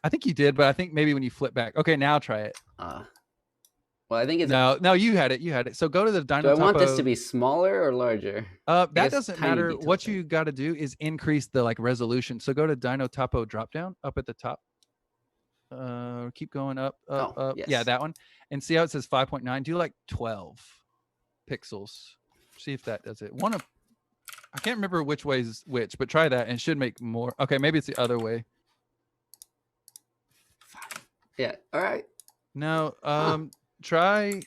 I think you did, but I think maybe when you flip back. Okay, now try it. Well, I think it's no. You had it. So go to the Dino Topo. Do I want this to be smaller or larger? That doesn't matter. What you got to do is increase the like resolution. So go to Dino Topo drop down up at the top. Keep going up. Yes. Yeah, that one. And see how it says 5.9. Do like 12 pixels. See if that does it. I can't remember which way is which, but try that and it should make more. Okay, maybe it's the other way. Yeah. All right. No. Try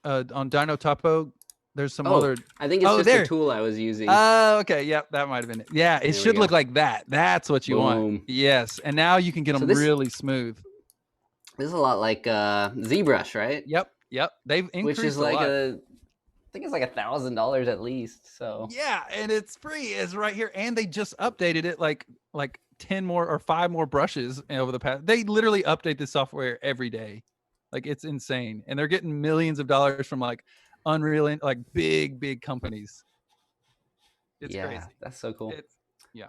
on Dino Topo. There's some other. I think it's just the tool I was using. Oh, okay. Yep, that might have been it. Yeah, it should look like that. That's what you want. Yes, and now you can get them really smooth. This is a lot like ZBrush, right? Yep. They've increased which is like I think it's like $1,000 at least. So yeah, and it's free. It's right here, and they just updated it like 10 more or 5 more brushes over the past. They literally update this software every day. Like it's insane, and they're getting millions of dollars from like Unreal, like big companies. It's Yeah, crazy. that's so cool. It's yeah.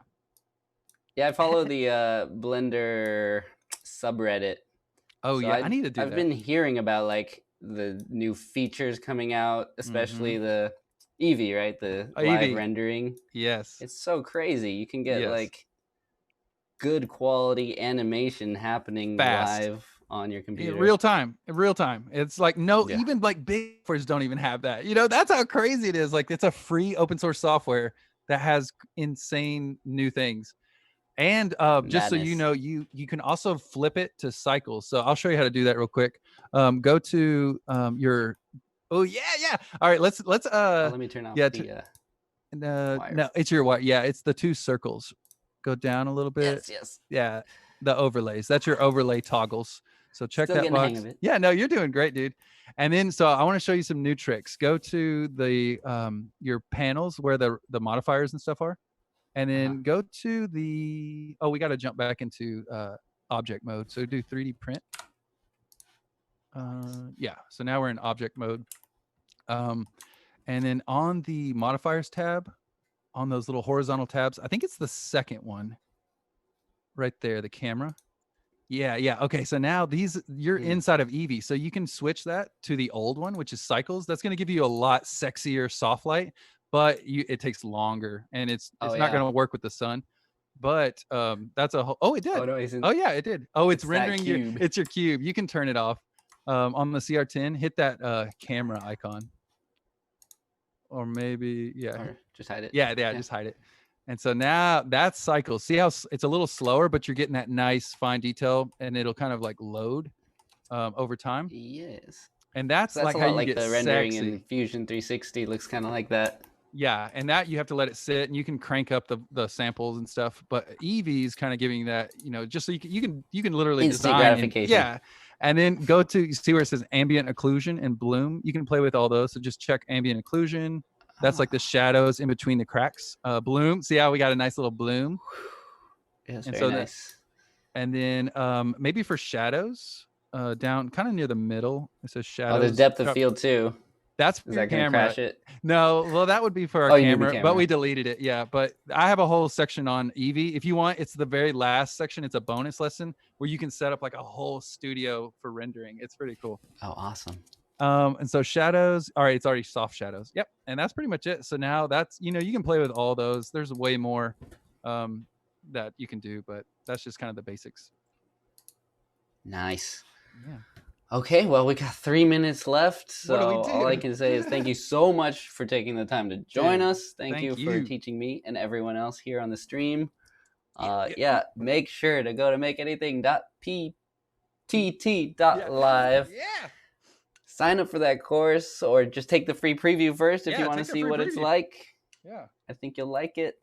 Yeah, I follow the Blender subreddit. Oh So yeah, I need to do I've that. been hearing about like the new features coming out, especially the Eevee, right? The live Eevee. rendering. Yes. It's so crazy. You can get Yes. like good quality animation happening Fast. live on your In computer. real time. In real time. It's like no, Yeah. even like big softwares don't even have that. You know, that's how crazy it is. Like it's a free open source software that has insane new things. And just so you Madness. know, you can also flip it to cycles. So I'll show you how to do that real quick. Go to your oh yeah. All right, let's Oh, let me turn off yeah, the wire. no, it's your what? Yeah, it's the two circles. Go down a little bit. Yes. Yeah, the overlays. That's your overlay toggles. So check Still that getting the hang box. of it. Yeah, no, you're doing great, dude. And then so I want to show you some new tricks. Go to the your panels where the modifiers and stuff are, and then go to the we got to jump back into object mode. So do 3D print. Yeah, so now we're in object mode. And then on the modifiers tab, on those little horizontal tabs, I think it's the second one right there, the camera. Yeah. Okay, so now you're inside of Eevee, so you can switch that to the old one, which is cycles. That's going to give you a lot sexier soft light, but it takes longer, and it's not going to work with the sun. But that's a whole. Oh, it did. Oh no, Oh yeah, it did. Oh, it's rendering cube. It's your cube. You can turn it off. On the CR10, hit that camera icon, or maybe Or just hide it. yeah, just hide it. And so now that's cycles. See how it's a little slower, but you're getting that nice fine detail, and it'll kind of like load over time. Yes. And that's So that's like a how lot you like get the rendering sexy. in Fusion 360 looks kind of like that. Yeah, and that you have to let it sit, and you can crank up the samples and stuff. But Eevee is kind of giving that, just so you can literally Instant design gratification. yeah, and then go to see where it says ambient occlusion and bloom. You can play with all those. So just check ambient occlusion. That's like the shadows in between the cracks. Bloom. See how we got a nice little bloom. It's And very so nice. and then maybe for shadows, down kind of near the middle, it says shadows. Oh, there's depth of field too. That's Is that going to crash it? No, well, that would be for our camera, camera, but we deleted it. Yeah, but I have a whole section on Eevee. If you want, it's the very last section. It's a bonus lesson where you can set up like a whole studio for rendering. It's pretty cool. Oh, awesome. And so shadows, all right, it's already soft shadows. Yep, and that's pretty much it. So now that's, you can play with all those. There's way more that you can do, but that's just kind of the basics. Nice. Yeah. Okay, well, we got 3 minutes left, so What do we do? all I can say is thank you so much for taking the time to join us. Thank you for teaching me and everyone else here on the stream. Yeah, make sure to go to makeanything.ptt.live. Yeah. Sign up for that course, or just take the free preview first if you want to see what it's like. Yeah. I think you'll like it.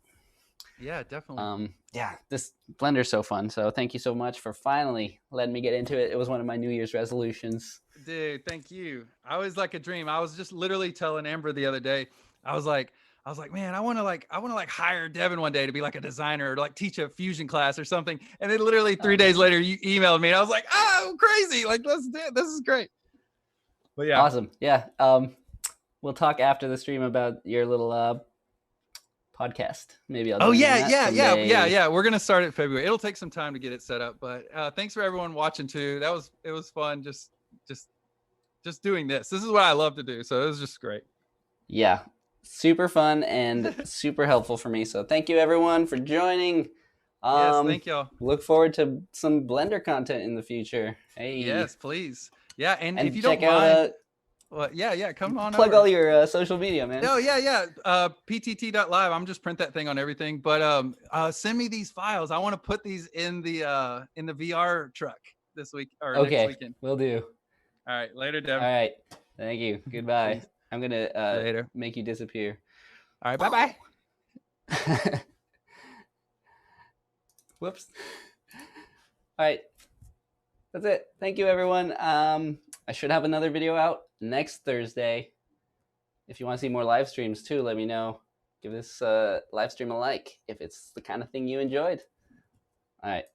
Yeah, definitely. Yeah, this Blender's so fun. So thank you so much for finally letting me get into it. It was one of my New Year's resolutions. Dude, thank you. I was like a dream. I was just literally telling Amber the other day. I was like, man, I want to hire Devin one day to be like a designer or like teach a fusion class or something. And then literally 3 days later, you emailed me, and I was like, oh, crazy! Like, let's do it. This is great. But yeah, awesome. Yeah, we'll talk after the stream about your little podcast. Maybe I'll. Yeah. We're gonna start it February. It'll take some time to get it set up, but thanks for everyone watching too. It was fun. Just doing this. This is what I love to do. So it was just great. Yeah, super fun and super helpful for me. So thank you everyone for joining. Yes, thank y'all. Look forward to some Blender content in the future. Hey. Yes, please. Yeah, and if you check don't mind. out. Well, yeah, come on. Plug all your social media, man. Oh, yeah. PTT.live. I'm just print that thing on everything. But send me these files. I want to put these in the VR truck this week or next weekend. Will do. All right, later, Devin. All right, thank you. Goodbye. I'm gonna later make you disappear. All right, bye. Whoops. All right, that's it. Thank you, everyone. I should have another video out next Thursday. If you want to see more live streams too, let me know. Give this live stream a like if it's the kind of thing you enjoyed. All right.